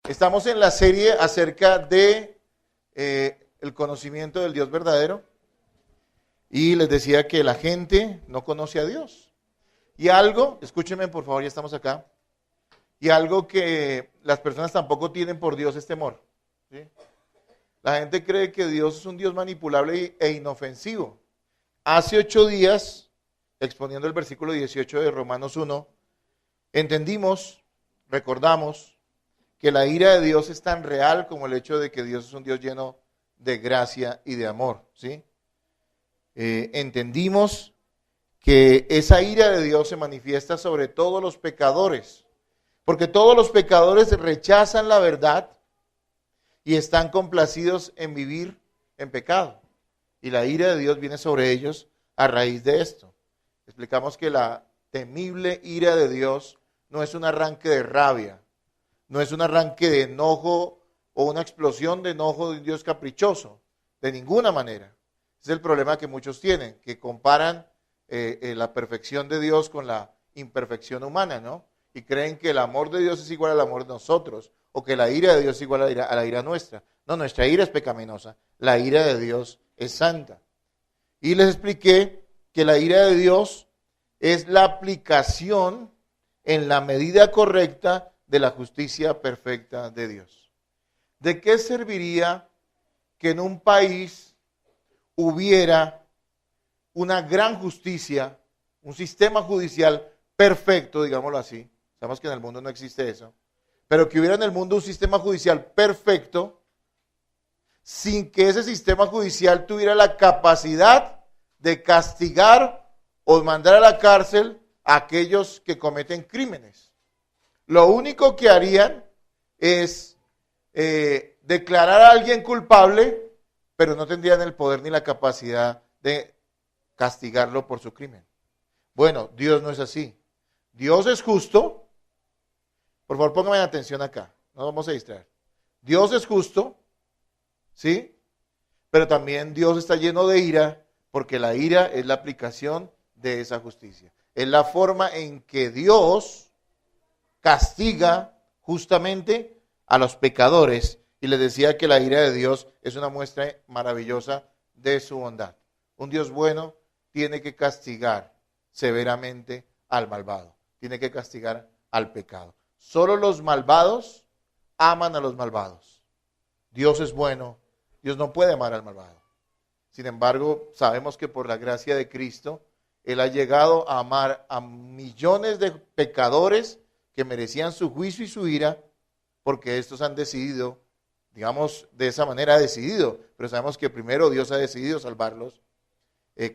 Estamos en la serie acerca de el conocimiento del Dios verdadero y les decía que la gente no conoce a Dios. Y algo, escúchenme por favor, ya estamos acá, y algo que las personas tampoco tienen por Dios es temor. ¿Sí? La gente cree que Dios es un Dios manipulable e inofensivo. Hace 8 días, exponiendo el versículo 18 de Romanos 1, entendimos, recordamos, que la ira de Dios es tan real como el hecho de que Dios es un Dios lleno de gracia y de amor. ¿Sí? Entendimos que esa ira de Dios se manifiesta sobre todos los pecadores, porque todos los pecadores rechazan la verdad y están complacidos en vivir en pecado. Y la ira de Dios viene sobre ellos a raíz de esto. Explicamos que la temible ira de Dios no es un arranque de rabia, no es un arranque de enojo o una explosión de enojo de un Dios caprichoso, de ninguna manera. Es el problema que muchos tienen, que comparan la perfección de Dios con la imperfección humana, ¿no? Y creen que el amor de Dios es igual al amor de nosotros, o que la ira de Dios es igual a la ira nuestra. No, nuestra ira es pecaminosa, la ira de Dios es santa. Y les expliqué que la ira de Dios es la aplicación en la medida correcta de la justicia perfecta de Dios. ¿De qué serviría que en un país hubiera una gran justicia, un sistema judicial perfecto, digámoslo así? Sabemos que en el mundo no existe eso, pero que hubiera en el mundo un sistema judicial perfecto, sin que ese sistema judicial tuviera la capacidad de castigar o mandar a la cárcel a aquellos que cometen crímenes. Lo único que harían es declarar a alguien culpable, pero no tendrían el poder ni la capacidad de castigarlo por su crimen. Bueno, Dios no es así. Dios es justo. Por favor, pónganme atención acá, no vamos a distraer. Dios es justo, ¿sí? Pero también Dios está lleno de ira, porque la ira es la aplicación de esa justicia. Es la forma en que Dios castiga justamente a los pecadores. Y les decía que la ira de Dios es una muestra maravillosa de su bondad. Un Dios bueno tiene que castigar severamente al malvado, tiene que castigar al pecado. Solo los malvados aman a los malvados. Dios es bueno, Dios no puede amar al malvado. Sin embargo, sabemos que por la gracia de Cristo, Él ha llegado a amar a millones de pecadores que merecían su juicio y su ira, porque estos han decidido, digamos, de esa manera ha decidido, pero sabemos que primero Dios ha decidido salvarlos,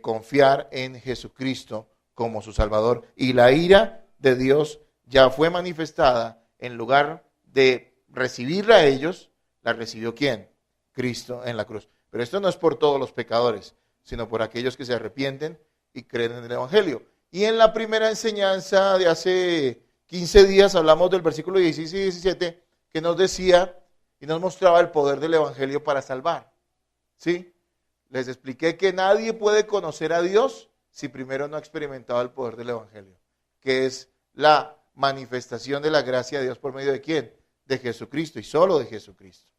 confiar en Jesucristo como su Salvador. Y la ira de Dios ya fue manifestada. En lugar de recibirla a ellos, la recibió ¿quién? Cristo en la cruz. Pero esto no es por todos los pecadores, sino por aquellos que se arrepienten y creen en el Evangelio. Y en la primera enseñanza de hace 15 días hablamos del versículo 16 y 17 que nos decía y nos mostraba el poder del Evangelio para salvar. ¿Sí? Les expliqué que nadie puede conocer a Dios si primero no ha experimentado el poder del Evangelio, que es la manifestación de la gracia de Dios por medio de ¿quién? De Jesucristo y solo de Jesucristo.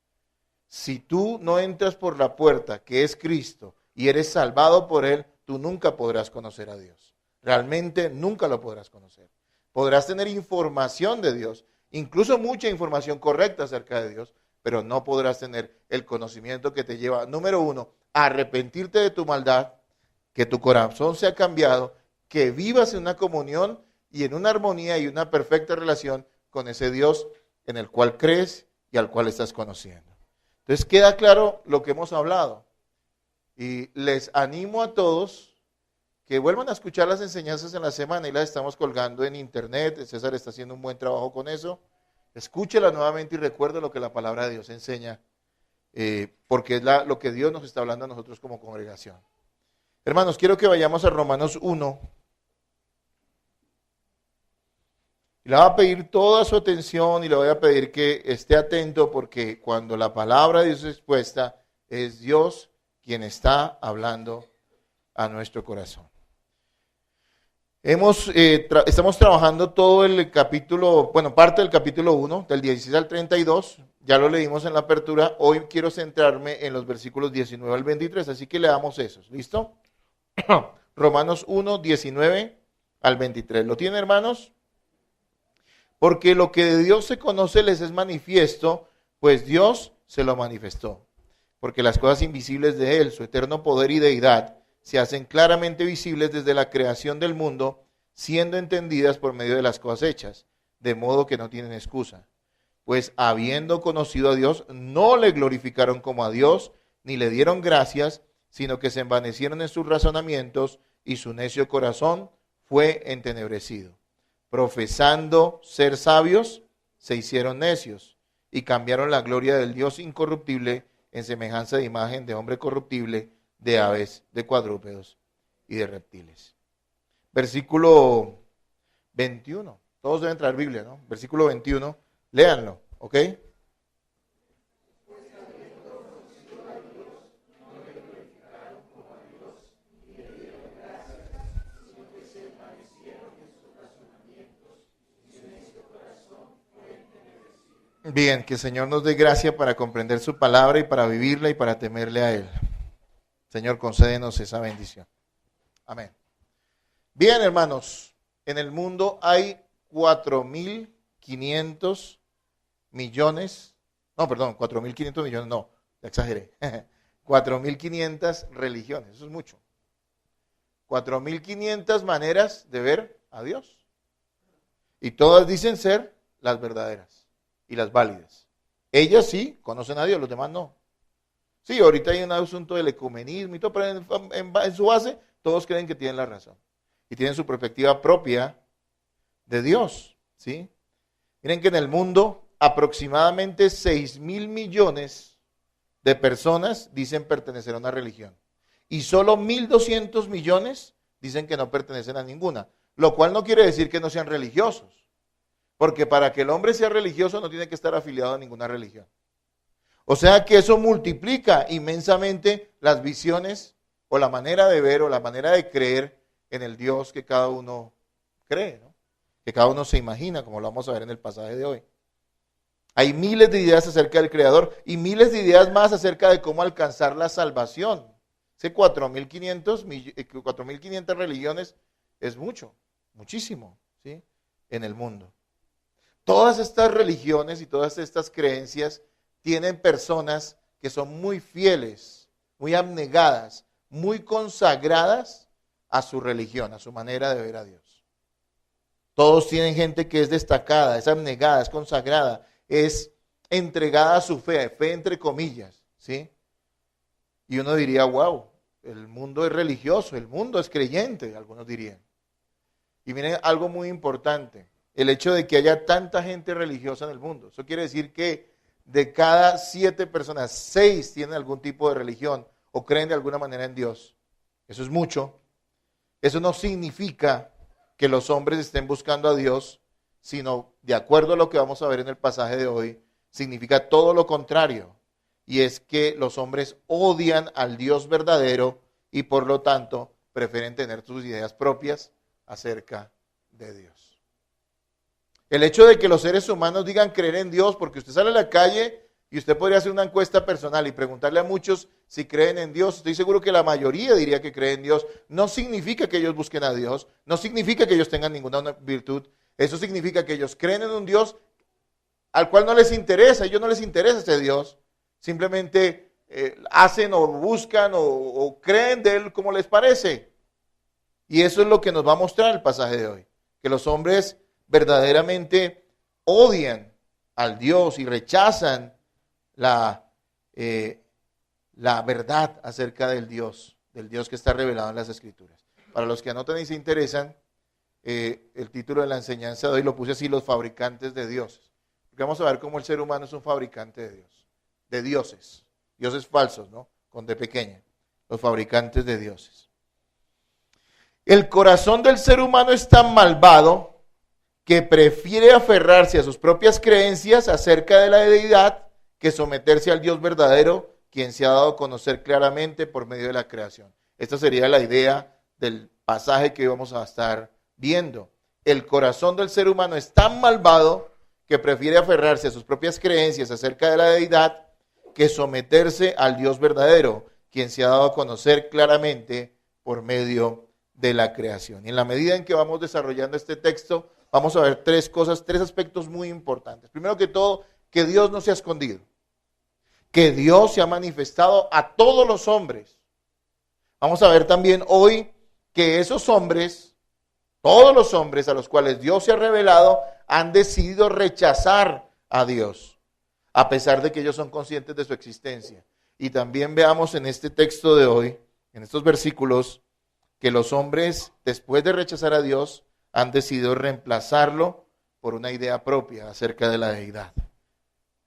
Si tú no entras por la puerta que es Cristo y eres salvado por Él, tú nunca podrás conocer a Dios. Realmente nunca lo podrás conocer. Podrás tener información de Dios, incluso mucha información correcta acerca de Dios, pero no podrás tener el conocimiento que te lleva, número 1, a arrepentirte de tu maldad, que tu corazón sea cambiado, que vivas en una comunión y en una armonía y una perfecta relación con ese Dios en el cual crees y al cual estás conociendo. Entonces queda claro lo que hemos hablado. Y les animo a todos que vuelvan a escuchar las enseñanzas en la semana y las estamos colgando en internet. César está haciendo un buen trabajo con eso. Escúchela nuevamente y recuerde lo que la palabra de Dios enseña, porque es lo que Dios nos está hablando a nosotros como congregación. Hermanos, quiero que vayamos a Romanos 1. Y le voy a pedir toda su atención y le voy a pedir que esté atento, porque cuando la palabra de Dios es expuesta, es Dios quien está hablando a nuestro corazón. Estamos trabajando todo el capítulo, bueno, parte del capítulo 1, del 16 al 32, ya lo leímos en la apertura, hoy quiero centrarme en los versículos 19 al 23, así que leamos esos, ¿listo? Romanos 1, 19 al 23, ¿lo tienen, hermanos? Porque lo que de Dios se conoce les es manifiesto, pues Dios se lo manifestó. Porque las cosas invisibles de Él, su eterno poder y deidad, se hacen claramente visibles desde la creación del mundo, siendo entendidas por medio de las cosas hechas, de modo que no tienen excusa. Pues habiendo conocido a Dios, no le glorificaron como a Dios, ni le dieron gracias, sino que se envanecieron en sus razonamientos, y su necio corazón fue entenebrecido. Profesando ser sabios, se hicieron necios, y cambiaron la gloria del Dios incorruptible en semejanza de imagen de hombre corruptible, de aves, de cuadrúpedos y de reptiles. Versículo 21. Todos deben traer Biblia, ¿no? Versículo 21. Léanlo, ¿ok? Bien, que el Señor nos dé gracia para comprender su palabra y para vivirla y para temerle a Él. Señor, concédenos esa bendición. Amén. Bien, hermanos, en el mundo hay 4.500 millones, no, perdón, 4.500 millones, no, exageré, 4.500 religiones, eso es mucho. 4.500 maneras de ver a Dios. Y todas dicen ser las verdaderas y las válidas. Ellas sí conocen a Dios, los demás no. Sí, ahorita hay un asunto del ecumenismo y todo, pero en su base todos creen que tienen la razón. Y tienen su perspectiva propia de Dios, ¿sí? Miren que en el mundo aproximadamente 6.000 millones de personas dicen pertenecer a una religión. Y solo 1.200 millones dicen que no pertenecen a ninguna. Lo cual no quiere decir que no sean religiosos. Porque para que el hombre sea religioso no tiene que estar afiliado a ninguna religión. O sea que eso multiplica inmensamente las visiones o la manera de ver o la manera de creer en el Dios que cada uno cree, ¿no? Que cada uno se imagina, como lo vamos a ver en el pasaje de hoy. Hay miles de ideas acerca del Creador y miles de ideas más acerca de cómo alcanzar la salvación. Ese 4.500 religiones es mucho, muchísimo, ¿sí? En el mundo. Todas estas religiones y todas estas creencias tienen personas que son muy fieles, muy abnegadas, muy consagradas a su religión, a su manera de ver a Dios. Todos tienen gente que es destacada, es abnegada, es consagrada, es entregada a su fe, fe entre comillas, ¿sí? Y uno diría, wow, el mundo es religioso, el mundo es creyente, algunos dirían. Y miren algo muy importante, el hecho de que haya tanta gente religiosa en el mundo. Eso quiere decir que de cada 7 personas, 6 tienen algún tipo de religión o creen de alguna manera en Dios. Eso es mucho. Eso no significa que los hombres estén buscando a Dios, sino, de acuerdo a lo que vamos a ver en el pasaje de hoy, significa todo lo contrario. Y es que los hombres odian al Dios verdadero y por lo tanto prefieren tener sus ideas propias acerca de Dios. El hecho de que los seres humanos digan creer en Dios, porque usted sale a la calle y usted podría hacer una encuesta personal y preguntarle a muchos si creen en Dios, estoy seguro que la mayoría diría que cree en Dios. No significa que ellos busquen a Dios, no significa que ellos tengan ninguna virtud, eso significa que ellos creen en un Dios al cual no les interesa, a ellos no les interesa ese Dios, simplemente hacen o buscan o creen de Él como les parece. Y eso es lo que nos va a mostrar el pasaje de hoy, que los hombres verdaderamente odian al Dios y rechazan la verdad acerca del Dios que está revelado en las Escrituras. Para los que anotan y se interesan, el título de la enseñanza de hoy lo puse así: los fabricantes de dioses. Porque vamos a ver cómo el ser humano es un fabricante de Dios, de dioses, dioses falsos, ¿no? Con D pequeña, los fabricantes de dioses. El corazón del ser humano es tan malvado que prefiere aferrarse a sus propias creencias acerca de la deidad que someterse al Dios verdadero, quien se ha dado a conocer claramente por medio de la creación. Esta sería la idea del pasaje que hoy vamos a estar viendo. El corazón del ser humano es tan malvado que prefiere aferrarse a sus propias creencias acerca de la deidad que someterse al Dios verdadero, quien se ha dado a conocer claramente por medio de la creación. Y en la medida en que vamos desarrollando este texto, vamos a ver tres aspectos muy importantes. Primero que todo, que Dios no se ha escondido, que Dios se ha manifestado a todos los hombres. Vamos a ver también hoy que esos hombres, todos los hombres a los cuales Dios se ha revelado, han decidido rechazar a Dios, a pesar de que ellos son conscientes de su existencia. Y también veamos en este texto de hoy, en estos versículos, que los hombres, después de rechazar a Dios, han decidido reemplazarlo por una idea propia acerca de la deidad.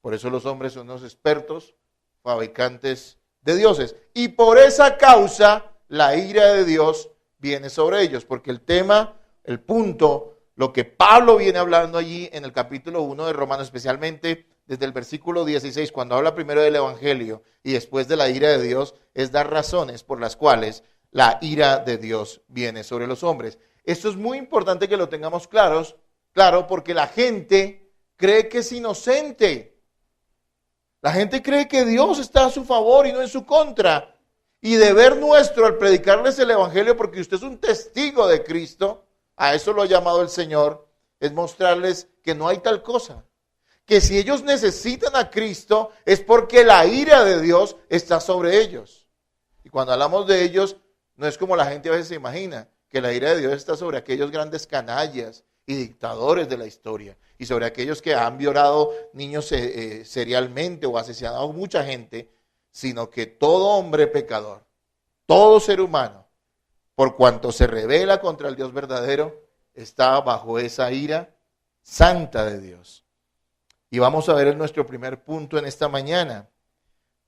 Por eso los hombres son unos expertos, fabricantes de dioses. Y por esa causa, la ira de Dios viene sobre ellos, porque el tema, el punto, lo que Pablo viene hablando allí en el capítulo 1 de Romanos, especialmente desde el versículo 16, cuando habla primero del Evangelio y después de la ira de Dios, es dar razones por las cuales la ira de Dios viene sobre los hombres. Esto es muy importante que lo tengamos claro, porque la gente cree que es inocente. La gente cree que Dios está a su favor y no en su contra. Y deber nuestro al predicarles el Evangelio, porque usted es un testigo de Cristo, a eso lo ha llamado el Señor, es mostrarles que no hay tal cosa. Que si ellos necesitan a Cristo es porque la ira de Dios está sobre ellos. Y cuando hablamos de ellos, no es como la gente a veces se imagina, que la ira de Dios está sobre aquellos grandes canallas y dictadores de la historia, y sobre aquellos que han violado niños serialmente o asesinado a mucha gente, sino que todo hombre pecador, todo ser humano, por cuanto se rebela contra el Dios verdadero, está bajo esa ira santa de Dios. Y vamos a ver en nuestro primer punto en esta mañana.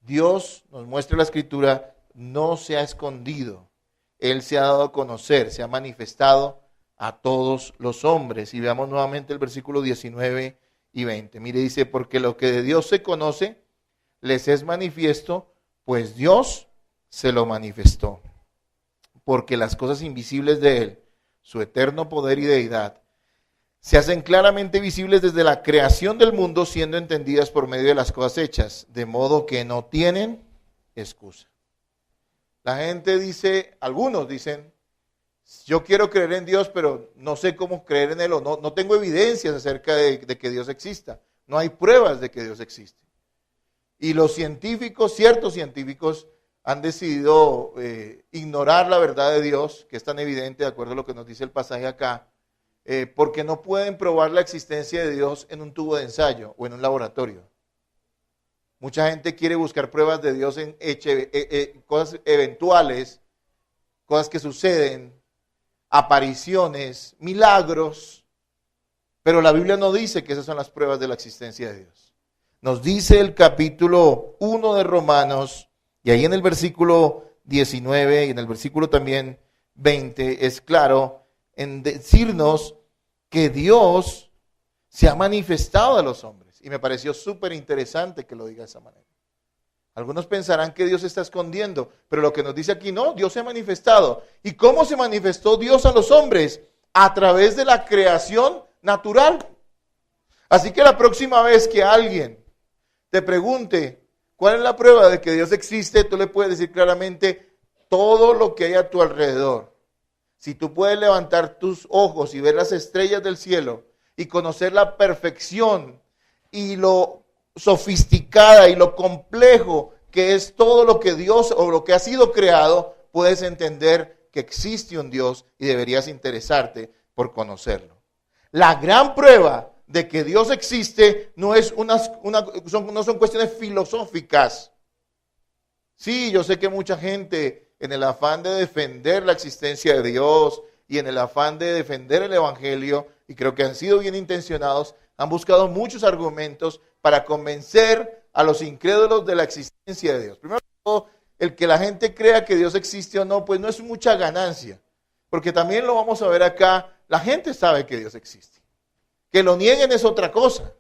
Dios, nos muestra la Escritura, no se ha escondido. Él se ha dado a conocer, se ha manifestado a todos los hombres. Y veamos nuevamente el versículo 19 y 20. Mire, dice, porque lo que de Dios se conoce, les es manifiesto, pues Dios se lo manifestó. Porque las cosas invisibles de Él, su eterno poder y deidad, se hacen claramente visibles desde la creación del mundo, siendo entendidas por medio de las cosas hechas, de modo que no tienen excusa. La gente dice, algunos dicen, yo quiero creer en Dios, pero no sé cómo creer en Él, o no tengo evidencias acerca de que Dios exista. No hay pruebas de que Dios existe. Y los científicos, ciertos científicos, han decidido ignorar la verdad de Dios, que es tan evidente de acuerdo a lo que nos dice el pasaje acá, porque no pueden probar la existencia de Dios en un tubo de ensayo o en un laboratorio. Mucha gente quiere buscar pruebas de Dios en cosas eventuales, cosas que suceden, apariciones, milagros, pero la Biblia no dice que esas son las pruebas de la existencia de Dios. Nos dice el capítulo 1 de Romanos, y ahí en el versículo 19 y en el versículo también 20, es claro en decirnos que Dios se ha manifestado a los hombres. Y me pareció súper interesante que lo diga de esa manera. Algunos pensarán que Dios se está escondiendo, pero lo que nos dice aquí, no, Dios se ha manifestado. ¿Y cómo se manifestó Dios a los hombres? A través de la creación natural. Así que la próxima vez que alguien te pregunte cuál es la prueba de que Dios existe, tú le puedes decir claramente todo lo que hay a tu alrededor. Si tú puedes levantar tus ojos y ver las estrellas del cielo y conocer la perfección y lo sofisticada y lo complejo que es todo lo que Dios o lo que ha sido creado, puedes entender que existe un Dios y deberías interesarte por conocerlo. La gran prueba de que Dios existe no son cuestiones filosóficas. Sí, yo sé que mucha gente, en el afán de defender la existencia de Dios y en el afán de defender el Evangelio, y creo que han sido bien intencionados, han buscado muchos argumentos para convencer a los incrédulos de la existencia de Dios. Primero que todo, el que la gente crea que Dios existe o no, pues no es mucha ganancia, porque también lo vamos a ver acá, la gente sabe que Dios existe. Que lo nieguen es otra cosa.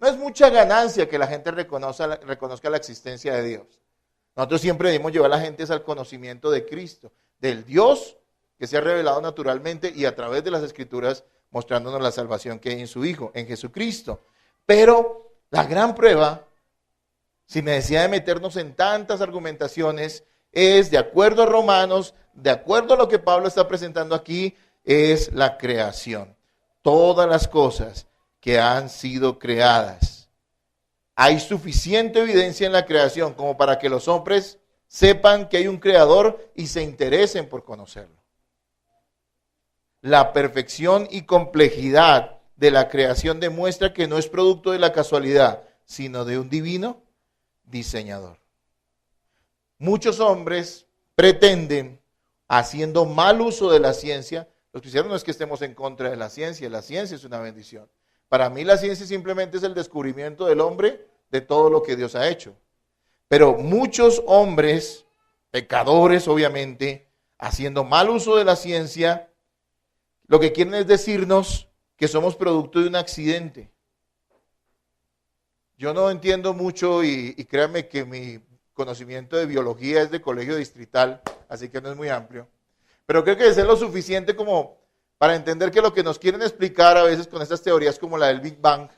No es mucha ganancia que la gente reconozca la existencia de Dios. Nosotros siempre debemos llevar a la gente al conocimiento de Cristo, del Dios que se ha revelado naturalmente y a través de las Escrituras, mostrándonos la salvación que hay en su Hijo, en Jesucristo. Pero la gran prueba, sin necesidad de meternos en tantas argumentaciones, es, de acuerdo a Romanos, de acuerdo a lo que Pablo está presentando aquí, es la creación. Todas las cosas que han sido creadas. Hay suficiente evidencia en la creación como para que los hombres sepan que hay un creador y se interesen por conocerlo. La perfección y complejidad de la creación demuestra que no es producto de la casualidad, sino de un divino diseñador. Muchos hombres pretenden, haciendo mal uso de la ciencia, los cristianos no es que estemos en contra de la ciencia es una bendición. Para mí la ciencia simplemente es el descubrimiento del hombre de todo lo que Dios ha hecho. Pero muchos hombres, pecadores obviamente, haciendo mal uso de la ciencia, lo que quieren es decirnos que somos producto de un accidente. Yo no entiendo mucho y créanme que mi conocimiento de biología es de colegio distrital, así que no es muy amplio. Pero creo que es lo suficiente como para entender que lo que nos quieren explicar a veces con estas teorías como la del Big Bang,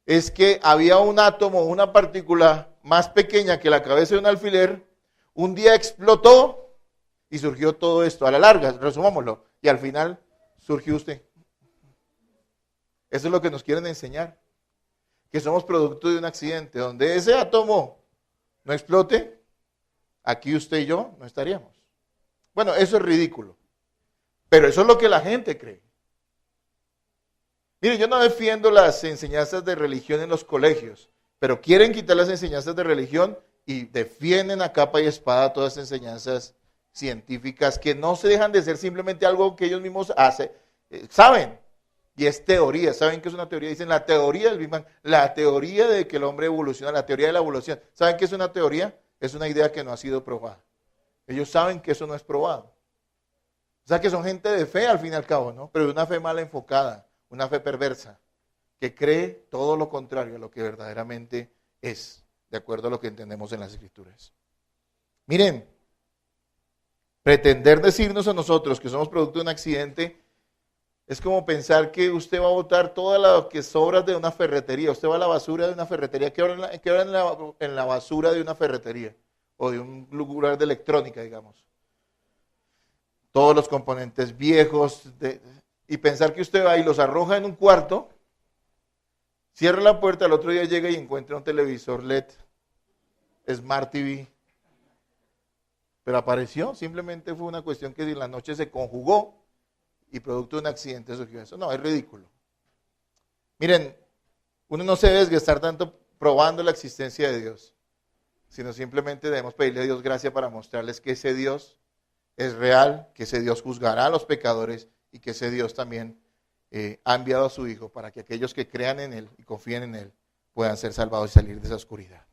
es que había un átomo, una partícula más pequeña que la cabeza de un alfiler, un día explotó y surgió todo esto. A la larga, resumámoslo, y al final surgió usted. Eso es lo que nos quieren enseñar, que somos producto de un accidente, donde ese átomo no explote, aquí usted y yo no estaríamos. Bueno, eso es ridículo, pero eso es lo que la gente cree. Mire, yo no defiendo las enseñanzas de religión en los colegios, pero quieren quitar las enseñanzas de religión y defienden a capa y espada todas las enseñanzas científicas que no se dejan de ser simplemente algo que ellos mismos hacen, saben, y es teoría. ¿Saben qué es una teoría? Dicen la teoría del Big Bang, la teoría de que el hombre evoluciona, la teoría de la evolución. ¿Saben qué es una teoría? Es una idea que no ha sido probada. Ellos saben que eso no es probado. O sea que son gente de fe al fin y al cabo, ¿no? Pero de una fe mal enfocada, una fe perversa, que cree todo lo contrario a lo que verdaderamente es, de acuerdo a lo que entendemos en las Escrituras. Miren, pretender decirnos a nosotros que somos producto de un accidente es como pensar que usted va a botar todas las que sobras de una ferretería. Usted va a la basura de una ferretería. ¿Qué hora en la basura de una ferretería? O de un lugar de electrónica, digamos. Todos los componentes viejos. Y pensar que usted va y los arroja en un cuarto, cierra la puerta, al otro día llega y encuentra un televisor LED, Smart TV. Pero apareció, simplemente fue una cuestión que en la noche se conjugó y producto de un accidente surgió eso. No, es ridículo. Miren, uno no se debe desgastar tanto probando la existencia de Dios, sino simplemente debemos pedirle a Dios gracia para mostrarles que ese Dios es real, que ese Dios juzgará a los pecadores y que ese Dios también ha enviado a su Hijo para que aquellos que crean en Él y confíen en Él puedan ser salvados y salir de esa oscuridad.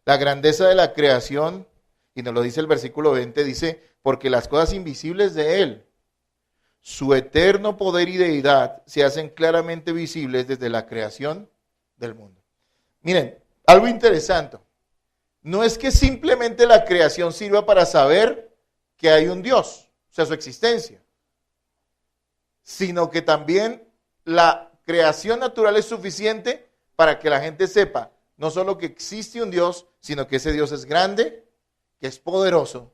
La grandeza de la creación, y nos lo dice el versículo 20, dice, porque las cosas invisibles de Él, su eterno poder y deidad se hacen claramente visibles desde la creación del mundo. Miren, algo interesante. No es que simplemente la creación sirva para saber que hay un Dios, o sea, su existencia, sino que también la creación natural es suficiente para que la gente sepa no solo que existe un Dios, sino que ese Dios es grande, que es poderoso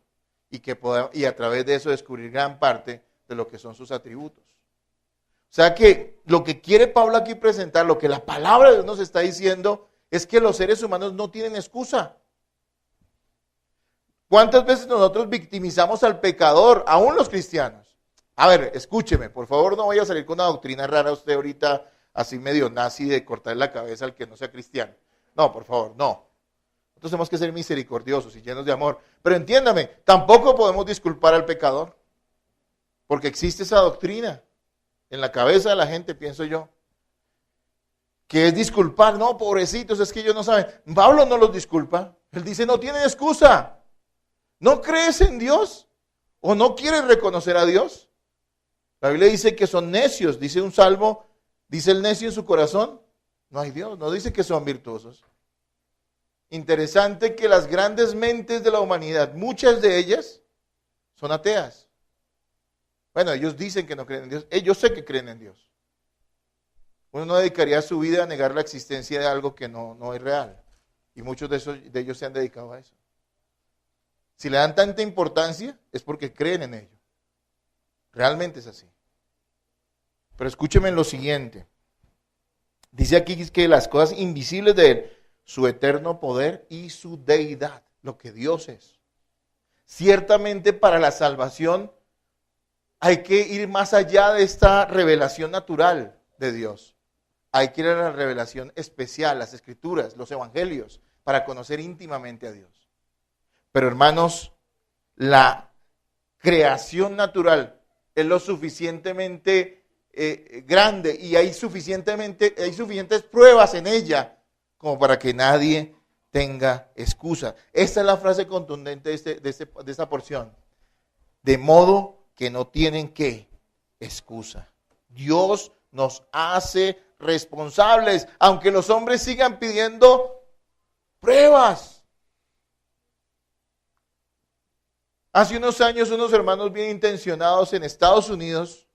y a través de eso descubrir gran parte de lo que son sus atributos. O sea que lo que quiere Pablo aquí presentar, lo que la palabra de Dios nos está diciendo, es que los seres humanos no tienen excusa. ¿Cuántas veces nosotros victimizamos al pecador, aún los cristianos? A ver, escúcheme, por favor no vaya a salir con una doctrina rara usted ahorita, así medio nazi, de cortarle la cabeza al que no sea cristiano. No, por favor, no. Nosotros tenemos que ser misericordiosos y llenos de amor. Pero entiéndame, tampoco podemos disculpar al pecador. Porque existe esa doctrina en la cabeza de la gente, pienso yo, que es disculpar. No, pobrecitos, es que ellos no saben. Pablo no los disculpa. Él dice, no tienen excusa. ¿No crees en Dios? ¿O no quieres reconocer a Dios? La Biblia dice que son necios. Dice un salmo, dice el necio en su corazón, no hay Dios. No dice que son virtuosos. Interesante que las grandes mentes de la humanidad, muchas de ellas son ateas. Bueno, ellos dicen que no creen en Dios. Yo sé que creen en Dios. Uno no dedicaría su vida a negar la existencia de algo que no es real. Y muchos de ellos se han dedicado a eso. Si le dan tanta importancia, es porque creen en ello. Realmente es así. Pero escúcheme en lo siguiente. Dice aquí que las cosas invisibles de Él, su eterno poder y su deidad, lo que Dios es. Ciertamente para la salvación hay que ir más allá de esta revelación natural de Dios. Hay que ir a la revelación especial, las Escrituras, los Evangelios, para conocer íntimamente a Dios. Pero hermanos, la creación natural es lo suficientemente grande y hay suficientes pruebas en ella como para que nadie tenga excusa. Esta es la frase contundente de esta porción. De modo que no tienen ¿qué? Excusa. Dios nos hace responsables, aunque los hombres sigan pidiendo pruebas. Hace unos años, unos hermanos bien intencionados en Estados Unidos,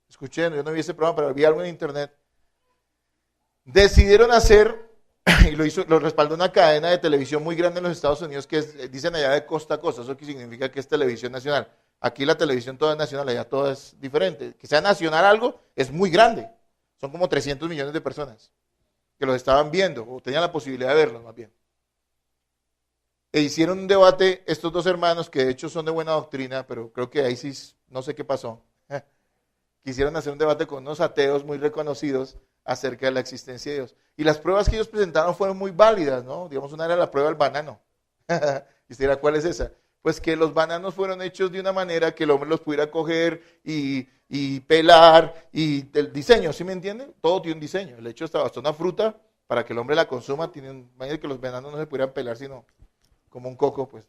escuché, yo no vi ese programa, pero vi algo en internet, decidieron hacer, y lo respaldó una cadena de televisión muy grande en los Estados Unidos, que dicen allá de costa a costa, eso que significa que es televisión nacional. Aquí la televisión toda es nacional, allá toda es diferente. Que sea nacional algo es muy grande, son como 300 millones de personas que los estaban viendo, o tenían la posibilidad de verlos más bien. E hicieron un debate estos dos hermanos, que de hecho son de buena doctrina, pero creo que ahí sí no sé qué pasó. Quisieron hacer un debate con unos ateos muy reconocidos acerca de la existencia de Dios. Y las pruebas que ellos presentaron fueron muy válidas, ¿no? Digamos, una era la prueba del banano. ¿Y usted dirá, cuál es esa? Pues que los bananos fueron hechos de una manera que el hombre los pudiera coger y pelar, y el diseño, ¿sí me entienden? Todo tiene un diseño. El hecho hasta una fruta, para que el hombre la consuma, imagínate que los bananos no se pudieran pelar sino como un coco, pues.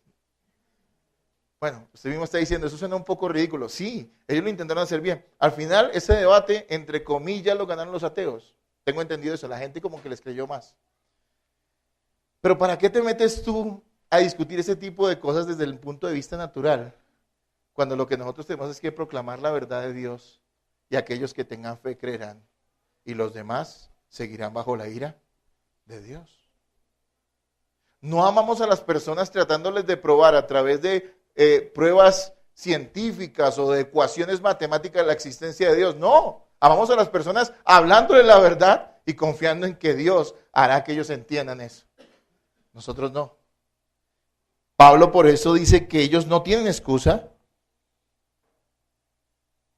Bueno, usted mismo está diciendo, eso suena un poco ridículo. Sí, ellos lo intentaron hacer bien. Al final, ese debate, entre comillas, lo ganaron los ateos. Tengo entendido eso, la gente como que les creyó más. Pero ¿para qué te metes tú a discutir ese tipo de cosas desde el punto de vista natural? Cuando lo que nosotros tenemos es que proclamar la verdad de Dios, y aquellos que tengan fe creerán, y los demás seguirán bajo la ira de Dios. No amamos a las personas tratándoles de probar a través de pruebas científicas o de ecuaciones matemáticas la existencia de Dios. No, amamos a las personas hablándole la verdad y confiando en que Dios hará que ellos entiendan eso. Nosotros no. Pablo por eso dice que ellos no tienen excusa.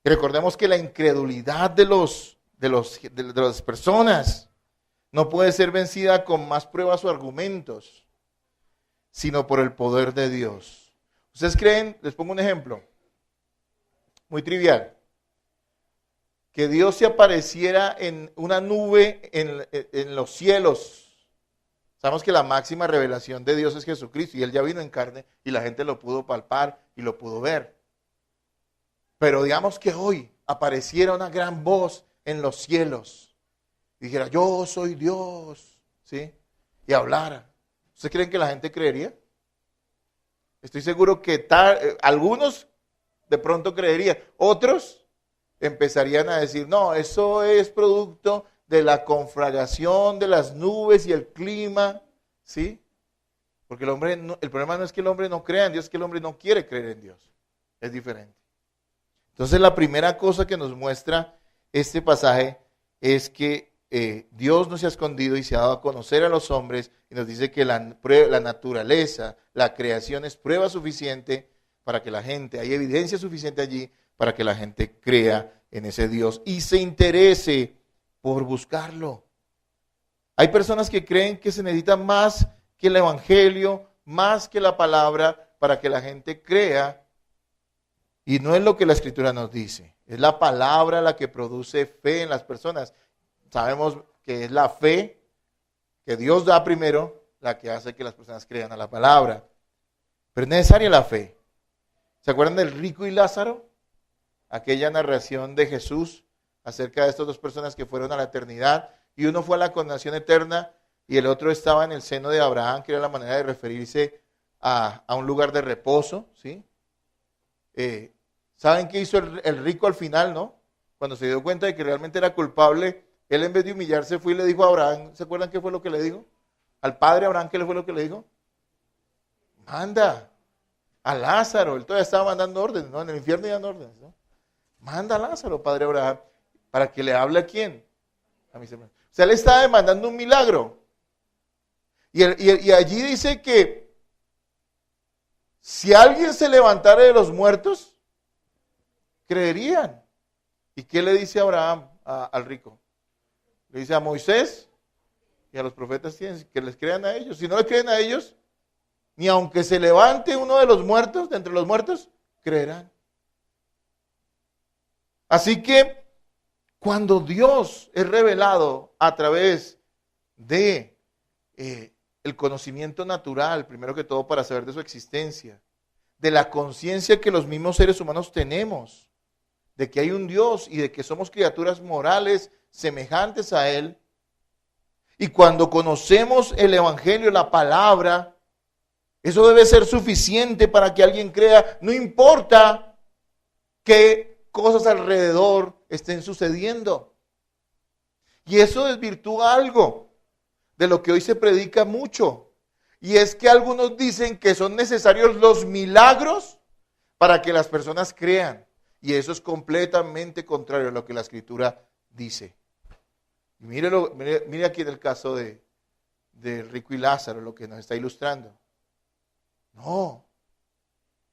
Y recordemos que la incredulidad de las personas no puede ser vencida con más pruebas o argumentos, sino por el poder de Dios. ¿Ustedes creen? Les pongo un ejemplo, muy trivial, que Dios se apareciera en una nube en los cielos. Sabemos que la máxima revelación de Dios es Jesucristo, y Él ya vino en carne, y la gente lo pudo palpar y lo pudo ver. Pero digamos que hoy apareciera una gran voz en los cielos, y dijera, yo soy Dios, ¿sí? Y hablara. ¿Ustedes creen que la gente creería? Estoy seguro que algunos de pronto creerían. Otros empezarían a decir, no, eso es producto de la conflagración de las nubes y el clima, ¿sí? Porque el problema no es que el hombre no crea en Dios, es que el hombre no quiere creer en Dios. Es diferente. Entonces la primera cosa que nos muestra este pasaje es que Dios no se ha escondido y se ha dado a conocer a los hombres, y nos dice que la naturaleza, la creación es prueba suficiente para que la gente, hay evidencia suficiente allí para que la gente crea en ese Dios y se interese por buscarlo. Hay personas que creen que se necesita más que el evangelio, más que la palabra para que la gente crea, y no es lo que la Escritura nos dice, es la palabra la que produce fe en las personas. Sabemos que es la fe que Dios da primero la que hace que las personas crean a la palabra. Pero es necesaria la fe. ¿Se acuerdan del rico y Lázaro? Aquella narración de Jesús acerca de estas dos personas que fueron a la eternidad, y uno fue a la condenación eterna y el otro estaba en el seno de Abraham, que era la manera de referirse a un lugar de reposo, ¿sí? ¿Se ¿Saben qué hizo el rico al final, no? Cuando se dio cuenta de que realmente era culpable, él en vez de humillarse fue y le dijo a Abraham, ¿se acuerdan qué fue lo que le dijo? Al padre Abraham, ¿qué fue lo que le dijo? Manda a Lázaro, él todavía estaba mandando órdenes, ¿no? En el infierno ya dan órdenes, ¿no? Manda a Lázaro, padre Abraham, para que le hable a quién, a mis hermanos. O sea, él estaba demandando un milagro. Y allí dice que si alguien se levantara de los muertos, creerían. ¿Y qué le dice Abraham al rico? Le dice a Moisés y a los profetas que les crean a ellos. Si no le creen a ellos, ni aunque se levante uno de los muertos, de entre los muertos, creerán. Así que cuando Dios es revelado a través de el conocimiento natural, primero que todo para saber de su existencia, de la conciencia que los mismos seres humanos tenemos, de que hay un Dios y de que somos criaturas morales semejantes a Él, y cuando conocemos el Evangelio, la palabra, eso debe ser suficiente para que alguien crea, no importa qué cosas alrededor estén sucediendo. Y eso desvirtúa algo de lo que hoy se predica mucho. Y es que algunos dicen que son necesarios los milagros para que las personas crean. Y eso es completamente contrario a lo que la Escritura dice. Y mire aquí en el caso de Rico y Lázaro, lo que nos está ilustrando. No,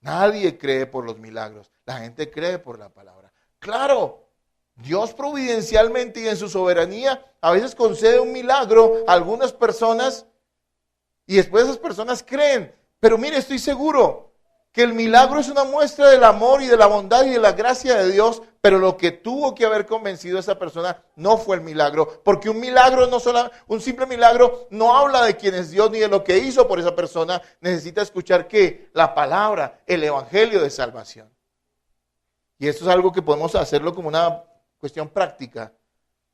nadie cree por los milagros, la gente cree por la palabra. Claro, Dios providencialmente y en su soberanía a veces concede un milagro a algunas personas y después esas personas creen. Pero mire, estoy seguro que el milagro es una muestra del amor y de la bondad y de la gracia de Dios, pero lo que tuvo que haber convencido a esa persona no fue el milagro, porque un milagro un simple milagro no habla de quién es Dios ni de lo que hizo por esa persona. Necesita escuchar ¿qué? La palabra, el evangelio de salvación. Y esto es algo que podemos hacerlo como una cuestión práctica,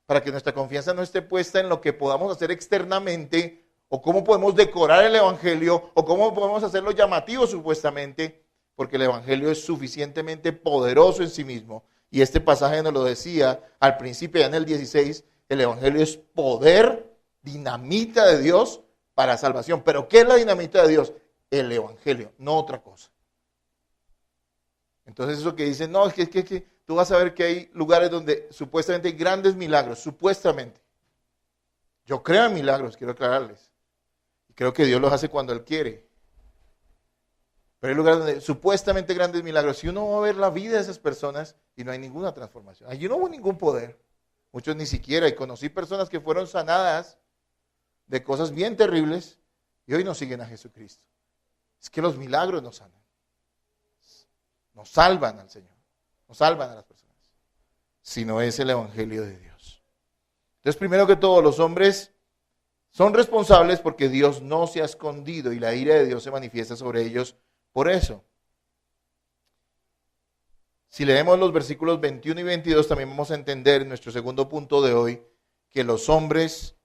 para que nuestra confianza no esté puesta en lo que podamos hacer externamente, o cómo podemos decorar el evangelio, o cómo podemos hacerlo llamativo supuestamente, porque el evangelio es suficientemente poderoso en sí mismo. Y este pasaje nos lo decía al principio, ya en el 16, el evangelio es poder, dinamita de Dios para salvación. ¿Pero qué es la dinamita de Dios? El evangelio, no otra cosa. Entonces eso que dicen, no, es que tú vas a ver que hay lugares donde supuestamente hay grandes milagros, supuestamente. Yo creo en milagros, quiero aclararles. Creo que Dios los hace cuando Él quiere. Pero hay lugares donde supuestamente grandes milagros. Si uno va a ver la vida de esas personas y no hay ninguna transformación. Allí no hubo ningún poder. Muchos ni siquiera. Y conocí personas que fueron sanadas de cosas bien terribles y hoy no siguen a Jesucristo. Es que los milagros nos sanan. Nos salvan al Señor. Nos salvan a las personas. Si no es el evangelio de Dios. Entonces, primero que todo, los hombres son responsables porque Dios no se ha escondido y la ira de Dios se manifiesta sobre ellos por eso. Si leemos los versículos 21 y 22, también vamos a entender en nuestro segundo punto de hoy que los hombres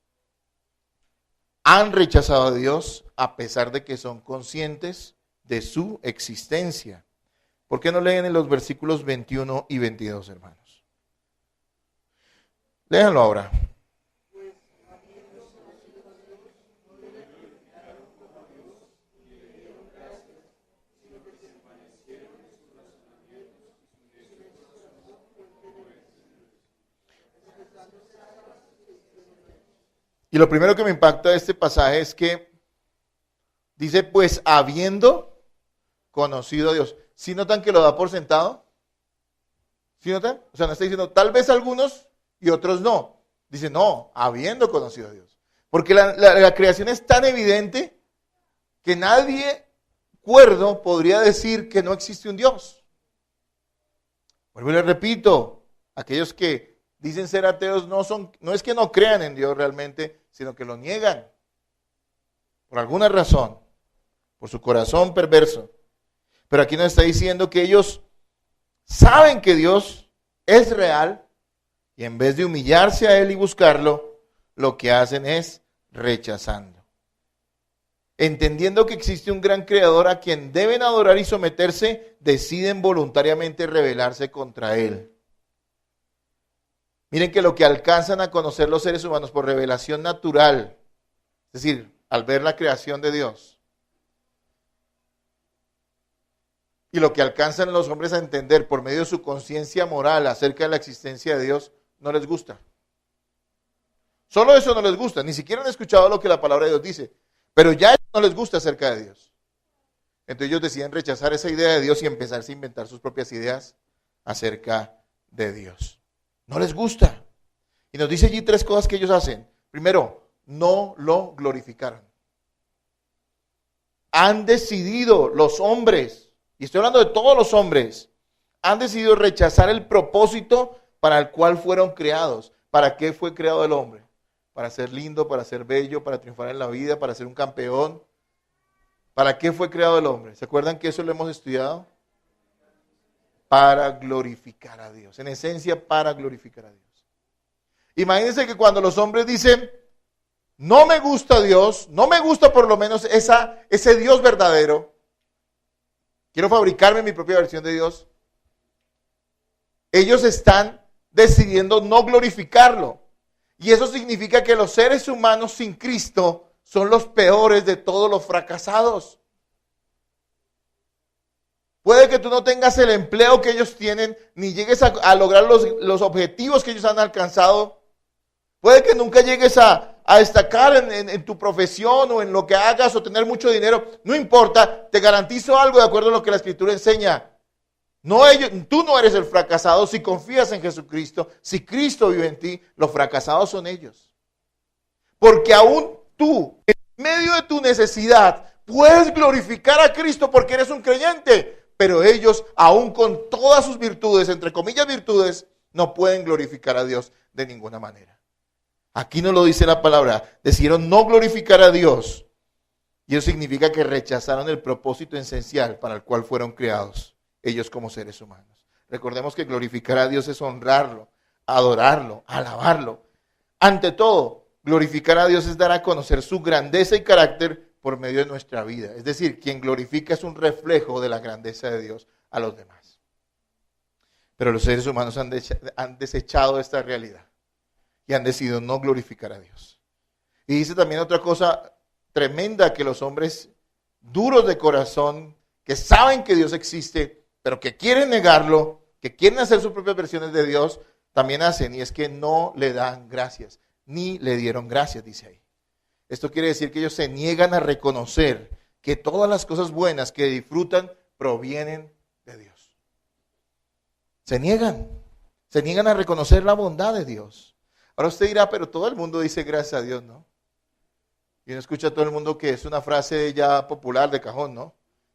han rechazado a Dios a pesar de que son conscientes de su existencia. ¿Por qué no leen en los versículos 21 y 22, hermanos? Léanlo ahora. Y lo primero que me impacta de este pasaje es que dice, pues habiendo conocido a Dios. ¿Sí notan que lo da por sentado? ¿Sí notan? O sea, no está diciendo tal vez algunos y otros no. Dice, no, habiendo conocido a Dios. Porque la creación es tan evidente que nadie cuerdo podría decir que no existe un Dios. Vuelvo y les repito, aquellos que dicen ser ateos no es que no crean en Dios realmente, sino que lo niegan. Por alguna razón, por su corazón perverso. Pero aquí nos está diciendo que ellos saben que Dios es real y en vez de humillarse a Él y buscarlo, lo que hacen es rechazando. entendiendo que existe un gran creador a quien deben adorar y someterse, deciden voluntariamente rebelarse contra él. Miren que lo que alcanzan a conocer los seres humanos por revelación natural, es decir, al ver la creación de Dios, y lo que alcanzan los hombres a entender por medio de su conciencia moral acerca de la existencia de Dios, no les gusta. Solo eso no les gusta, ni siquiera han escuchado lo que la palabra de Dios dice, pero ya no les gusta acerca de Dios. Entonces ellos deciden rechazar esa idea de Dios y empezarse a inventar sus propias ideas acerca de Dios. No les gusta. Y nos dice allí 3 cosas que ellos hacen. Primero, no lo glorificaron. Han decidido los hombres, y estoy hablando de todos los hombres, han decidido rechazar el propósito para el cual fueron creados. ¿Para qué fue creado el hombre? Para ser lindo, para ser bello, para triunfar en la vida, para ser un campeón. ¿Para qué fue creado el hombre? ¿Se acuerdan que eso lo hemos estudiado? Para glorificar a Dios. En esencia, para glorificar a Dios. Imagínense que cuando los hombres dicen, no me gusta Dios, no me gusta por lo menos ese Dios verdadero, quiero fabricarme mi propia versión de Dios, ellos están decidiendo no glorificarlo. Y eso significa que los seres humanos sin Cristo son los peores de todos los fracasados. Puede que tú no tengas el empleo que ellos tienen, ni llegues a lograr los objetivos que ellos han alcanzado. Puede que nunca llegues a destacar en tu profesión o en lo que hagas o tener mucho dinero. No importa, te garantizo algo de acuerdo a lo que la Escritura enseña. Tú no eres el fracasado si confías en Jesucristo. Si Cristo vive en ti, los fracasados son ellos. Porque aún tú, en medio de tu necesidad, puedes glorificar a Cristo porque eres un creyente. Pero ellos, aún con todas sus virtudes, entre comillas virtudes, no pueden glorificar a Dios de ninguna manera. Aquí no lo dice la palabra. Decidieron no glorificar a Dios. Y eso significa que rechazaron el propósito esencial para el cual fueron creados, ellos como seres humanos. Recordemos que glorificar a Dios es honrarlo, adorarlo, alabarlo. Ante todo, glorificar a Dios es dar a conocer su grandeza y carácter por medio de nuestra vida. Es decir, quien glorifica es un reflejo de la grandeza de Dios a los demás. Pero los seres humanos han desechado esta realidad y han decidido no glorificar a Dios. Y dice también otra cosa tremenda, que los hombres duros de corazón, que saben que Dios existe, pero que quieren negarlo, que quieren hacer sus propias versiones de Dios, también hacen, y es que no le dan gracias, ni le dieron gracias, dice ahí. Esto quiere decir que ellos se niegan a reconocer que todas las cosas buenas que disfrutan provienen de Dios. Se niegan a reconocer la bondad de Dios. Ahora usted dirá, pero todo el mundo dice gracias a Dios, ¿no? Y uno escucha a todo el mundo que es una frase ya popular de cajón, ¿no?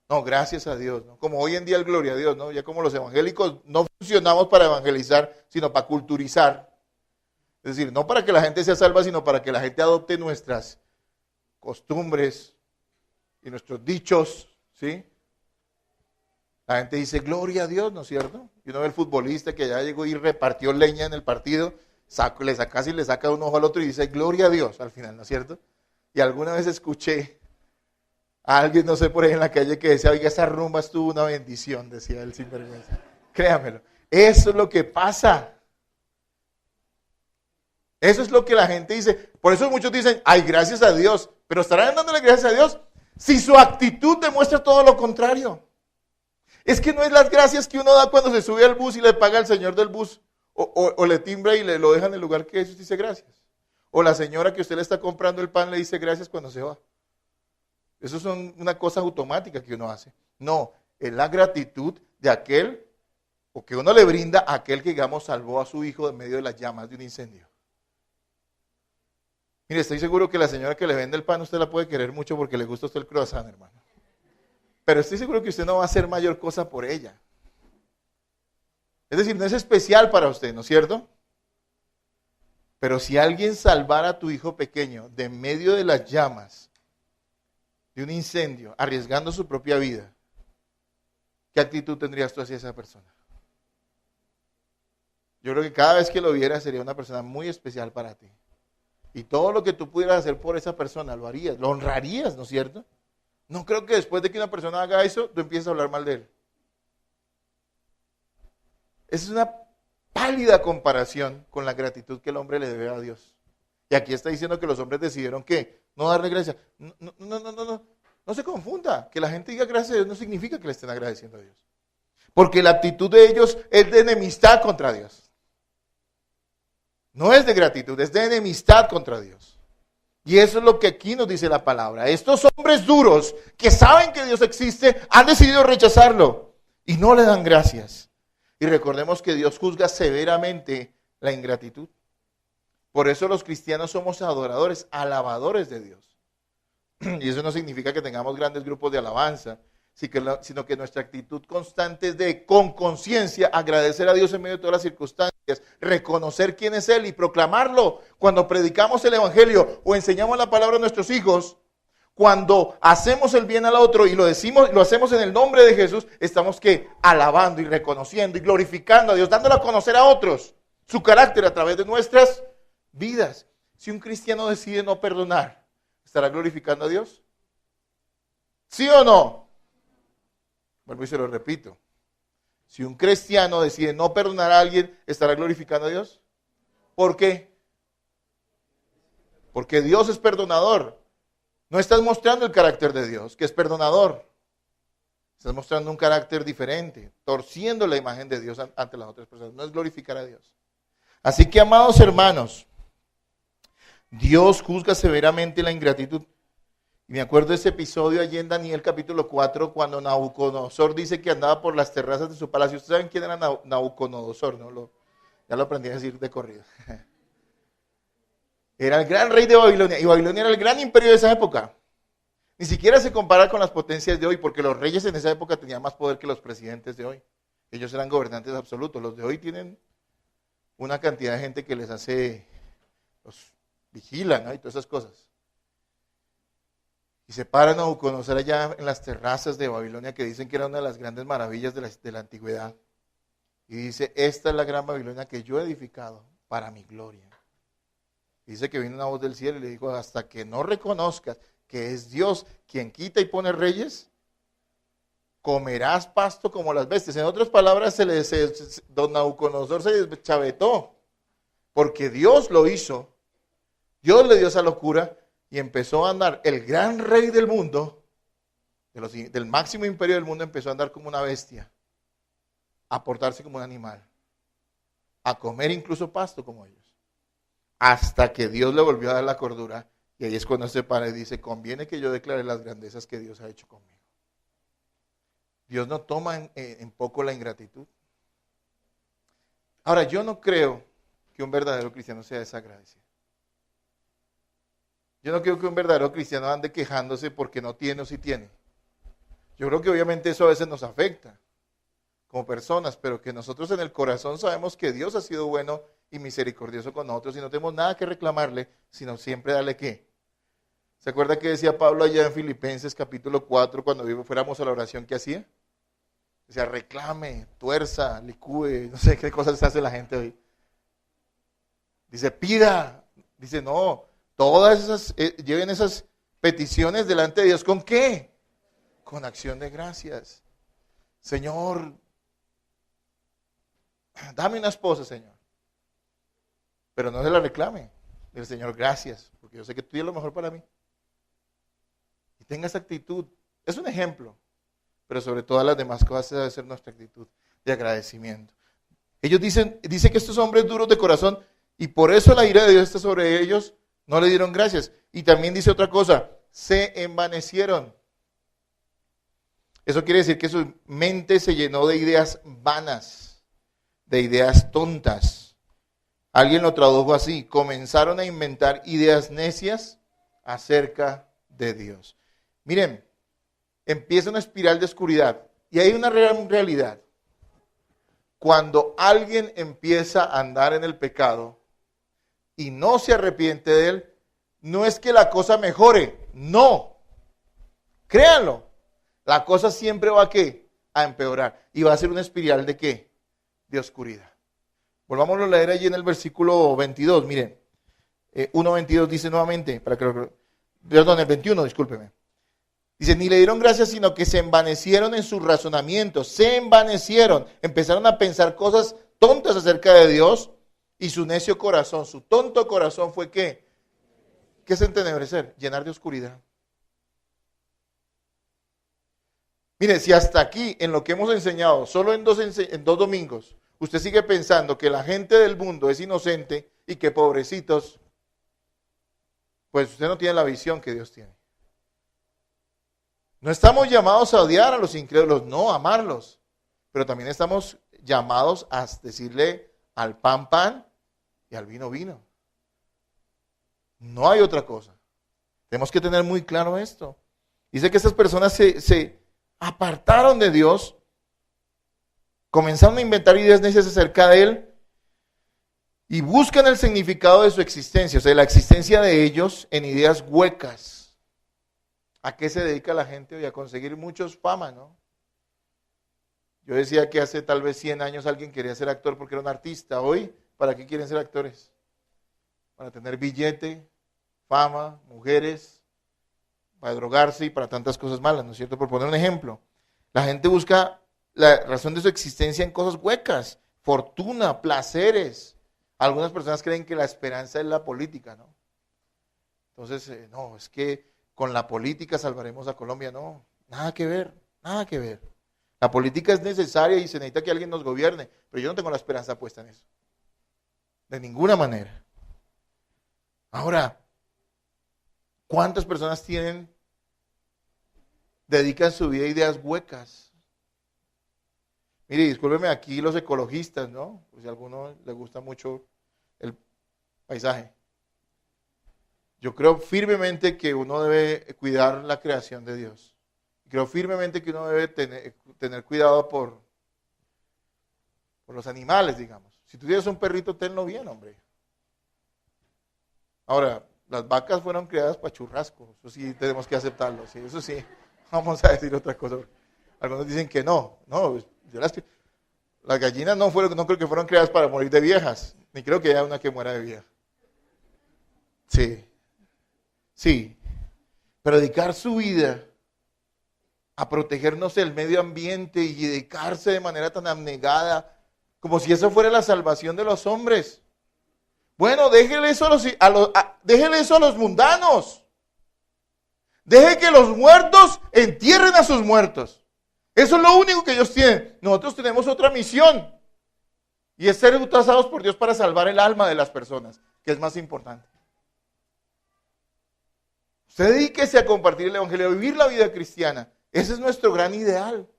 No, gracias a Dios, ¿no? Como hoy en día el gloria a Dios, ¿no? Ya como los evangélicos no funcionamos para evangelizar, sino para culturizar. Es decir, no para que la gente sea salva, sino para que la gente adopte nuestras costumbres y nuestros dichos, ¿sí? La gente dice, gloria a Dios, ¿no es cierto? Y uno ve el futbolista que ya llegó y repartió leña en el partido, casi le saca un ojo al otro y dice, gloria a Dios, al final, ¿no es cierto? Y alguna vez escuché a alguien, no sé, por ahí en la calle que decía, oiga, esa rumba estuvo una bendición, decía el sinvergüenza. Créamelo, eso es lo que pasa. Eso es lo que la gente dice. Por eso muchos dicen, ay, gracias a Dios. Pero ¿estarán dándole gracias a Dios si su actitud demuestra todo lo contrario? Es que no es las gracias que uno da cuando se sube al bus y le paga al señor del bus. O le timbra y le lo deja en el lugar que eso dice gracias. O la señora que usted le está comprando el pan le dice gracias cuando se va. Eso son una cosa automática que uno hace. No, es la gratitud de aquel, o que uno le brinda a aquel que, digamos, salvó a su hijo de medio de las llamas de un incendio. Mire, estoy seguro que la señora que le vende el pan usted la puede querer mucho porque le gusta a usted el croissant, hermano. Pero estoy seguro que usted no va a hacer mayor cosa por ella. Es decir, no es especial para usted, ¿no es cierto? Pero si alguien salvara a tu hijo pequeño de medio de las llamas de un incendio, arriesgando su propia vida, ¿qué actitud tendrías tú hacia esa persona? Yo creo que cada vez que lo vieras sería una persona muy especial para ti. Y todo lo que tú pudieras hacer por esa persona lo harías, lo honrarías, ¿no es cierto? No creo que después de que una persona haga eso, tú empieces a hablar mal de él. Esa es una pálida comparación con la gratitud que el hombre le debe a Dios. Y aquí está diciendo que los hombres decidieron que no darle gracias. No se confunda. Que la gente diga gracias a Dios no significa que le estén agradeciendo a Dios. Porque la actitud de ellos es de enemistad contra Dios. No es de gratitud, es de enemistad contra Dios. Y eso es lo que aquí nos dice la palabra. Estos hombres duros que saben que Dios existe han decidido rechazarlo y no le dan gracias. Y recordemos que Dios juzga severamente la ingratitud. Por eso los cristianos somos adoradores, alabadores de Dios. Y eso no significa que tengamos grandes grupos de alabanza, sino que nuestra actitud constante es de, con conciencia, agradecer a Dios en medio de todas las circunstancias, reconocer quién es Él y proclamarlo. Cuando predicamos el Evangelio o enseñamos la palabra a nuestros hijos, cuando hacemos el bien al otro y lo decimos, lo hacemos en el nombre de Jesús, estamos que alabando y reconociendo y glorificando a Dios, dándole a conocer a otros su carácter a través de nuestras vidas. Si un cristiano decide no perdonar, ¿estará glorificando a Dios? ¿Sí o no? Vuelvo y se lo repito. Si un cristiano decide no perdonar a alguien, ¿estará glorificando a Dios? ¿Por qué? Porque Dios es perdonador. No estás mostrando el carácter de Dios, que es perdonador. Estás mostrando un carácter diferente, torciendo la imagen de Dios ante las otras personas. No es glorificar a Dios. Así que, amados hermanos, Dios juzga severamente la ingratitud. Y me acuerdo de ese episodio allí en Daniel capítulo 4, cuando Nabucodonosor dice que andaba por las terrazas de su palacio. ¿Ustedes saben quién era Nabucodonosor? ¿No? Ya lo aprendí a decir de corrido. Era el gran rey de Babilonia, y Babilonia era el gran imperio de esa época. Ni siquiera se compara con las potencias de hoy, porque los reyes en esa época tenían más poder que los presidentes de hoy. Ellos eran gobernantes absolutos. Los de hoy tienen una cantidad de gente que les hace, los vigilan, ¿no? Y todas esas cosas. Y se para Nabucodonosor allá en las terrazas de Babilonia, que dicen que era una de las grandes maravillas de la antigüedad. Y dice, esta es la gran Babilonia que yo he edificado para mi gloria. Dice que vino una voz del cielo y le dijo, hasta que no reconozcas que es Dios quien quita y pone reyes, comerás pasto como las bestias. En otras palabras, don Nabucodonosor se deschavetó, porque Dios lo hizo, Dios le dio esa locura y empezó a andar, el gran rey del mundo, del máximo imperio del mundo, empezó a andar como una bestia, a portarse como un animal, a comer incluso pasto como ellos. Hasta que Dios le volvió a dar la cordura, y ahí es cuando se para y dice, conviene que yo declare las grandezas que Dios ha hecho conmigo. Dios no toma en poco la ingratitud. Ahora, yo no creo que un verdadero cristiano sea desagradecido. Yo no creo que un verdadero cristiano ande quejándose porque no tiene o sí tiene. Yo creo que obviamente eso a veces nos afecta como personas, pero que nosotros en el corazón sabemos que Dios ha sido bueno y misericordioso con nosotros y no tenemos nada que reclamarle, sino siempre darle ¿qué? ¿Se acuerda que decía Pablo allá en Filipenses capítulo 4 cuando fuéramos a la oración que hacía? Decía, reclame, tuerza, licúe, no sé qué cosas hace la gente hoy. Dice, pida. Dice, no, todas esas, lleven esas peticiones delante de Dios. ¿Con qué? Con acción de gracias. Señor, dame una esposa, Señor. Pero no se la reclame. Dile, Señor, gracias, porque yo sé que tú tienes lo mejor para mí. Y tenga esa actitud. Es un ejemplo, pero sobre todas las demás cosas debe ser nuestra actitud de agradecimiento. Ellos dice que estos hombres duros de corazón, y por eso la ira de Dios está sobre ellos, no le dieron gracias. Y también dice otra cosa, se envanecieron. Eso quiere decir que su mente se llenó de ideas vanas, de ideas tontas. Alguien lo tradujo así, comenzaron a inventar ideas necias acerca de Dios. Miren, empieza una espiral de oscuridad y hay una realidad. Cuando alguien empieza a andar en el pecado y no se arrepiente de él, no es que la cosa mejore, no. Créanlo, la cosa siempre va a empeorar y va a ser una espiral de ¿qué? De oscuridad. Volvámoslo a leer allí en el versículo 22, miren. 1.22 dice nuevamente, el 21, discúlpeme. Dice, Dice, ni le dieron gracias, sino que se envanecieron en sus razonamientos, se envanecieron, empezaron a pensar cosas tontas acerca de Dios y su necio corazón, su tonto corazón fue ¿qué? ¿Qué es entenebrecer? Llenar de oscuridad. Mire, si hasta aquí, en lo que hemos enseñado, solo en dos domingos, usted sigue pensando que la gente del mundo es inocente y que pobrecitos, pues usted no tiene la visión que Dios tiene. No estamos llamados a odiar a los incrédulos, no, a amarlos. Pero también estamos llamados a decirle al pan, pan y al vino, vino. No hay otra cosa. Tenemos que tener muy claro esto. Dice que estas personas se apartaron de Dios, comenzaron a inventar ideas necias acerca de Él y buscan el significado de su existencia, o sea, la existencia de ellos en ideas huecas. ¿A qué se dedica la gente hoy? A conseguir muchos fama, ¿no? Yo decía que hace tal vez 100 años alguien quería ser actor porque era un artista. Hoy, ¿para qué quieren ser actores? Para tener billete, fama, mujeres, para drogarse y para tantas cosas malas, ¿no es cierto? Por poner un ejemplo, la gente busca la razón de su existencia en cosas huecas, fortuna, placeres. Algunas personas creen que la esperanza es la política, ¿no? Entonces, no, es que con la política salvaremos a Colombia. No, nada que ver, nada que ver. La política es necesaria y se necesita que alguien nos gobierne, pero yo no tengo la esperanza puesta en eso. De ninguna manera. Ahora, ¿cuántas personas dedican su vida a ideas huecas? Mire, discúlpeme aquí los ecologistas, ¿no? Pues si a alguno le gusta mucho el paisaje. Yo creo firmemente que uno debe cuidar la creación de Dios. Creo firmemente que uno debe tener cuidado por los animales, digamos. Si tú tienes un perrito, tenlo bien, hombre. Ahora, las vacas fueron creadas para churrasco. Eso sí tenemos que aceptarlo. ¿Sí? Eso sí, vamos a decir otra cosa. Algunos dicen que no. No, las gallinas no creo que fueron creadas para morir de viejas. Ni creo que haya una que muera de vieja. Sí. Sí, pero dedicar su vida a protegernos del medio ambiente y dedicarse de manera tan abnegada, como si eso fuera la salvación de los hombres. Bueno, déjele eso a los mundanos. Deje que los muertos entierren a sus muertos. Eso es lo único que ellos tienen. Nosotros tenemos otra misión, y es ser utilizados por Dios para salvar el alma de las personas, que es más importante. Usted dedíquese a compartir el evangelio, a vivir la vida cristiana. Ese es nuestro gran ideal.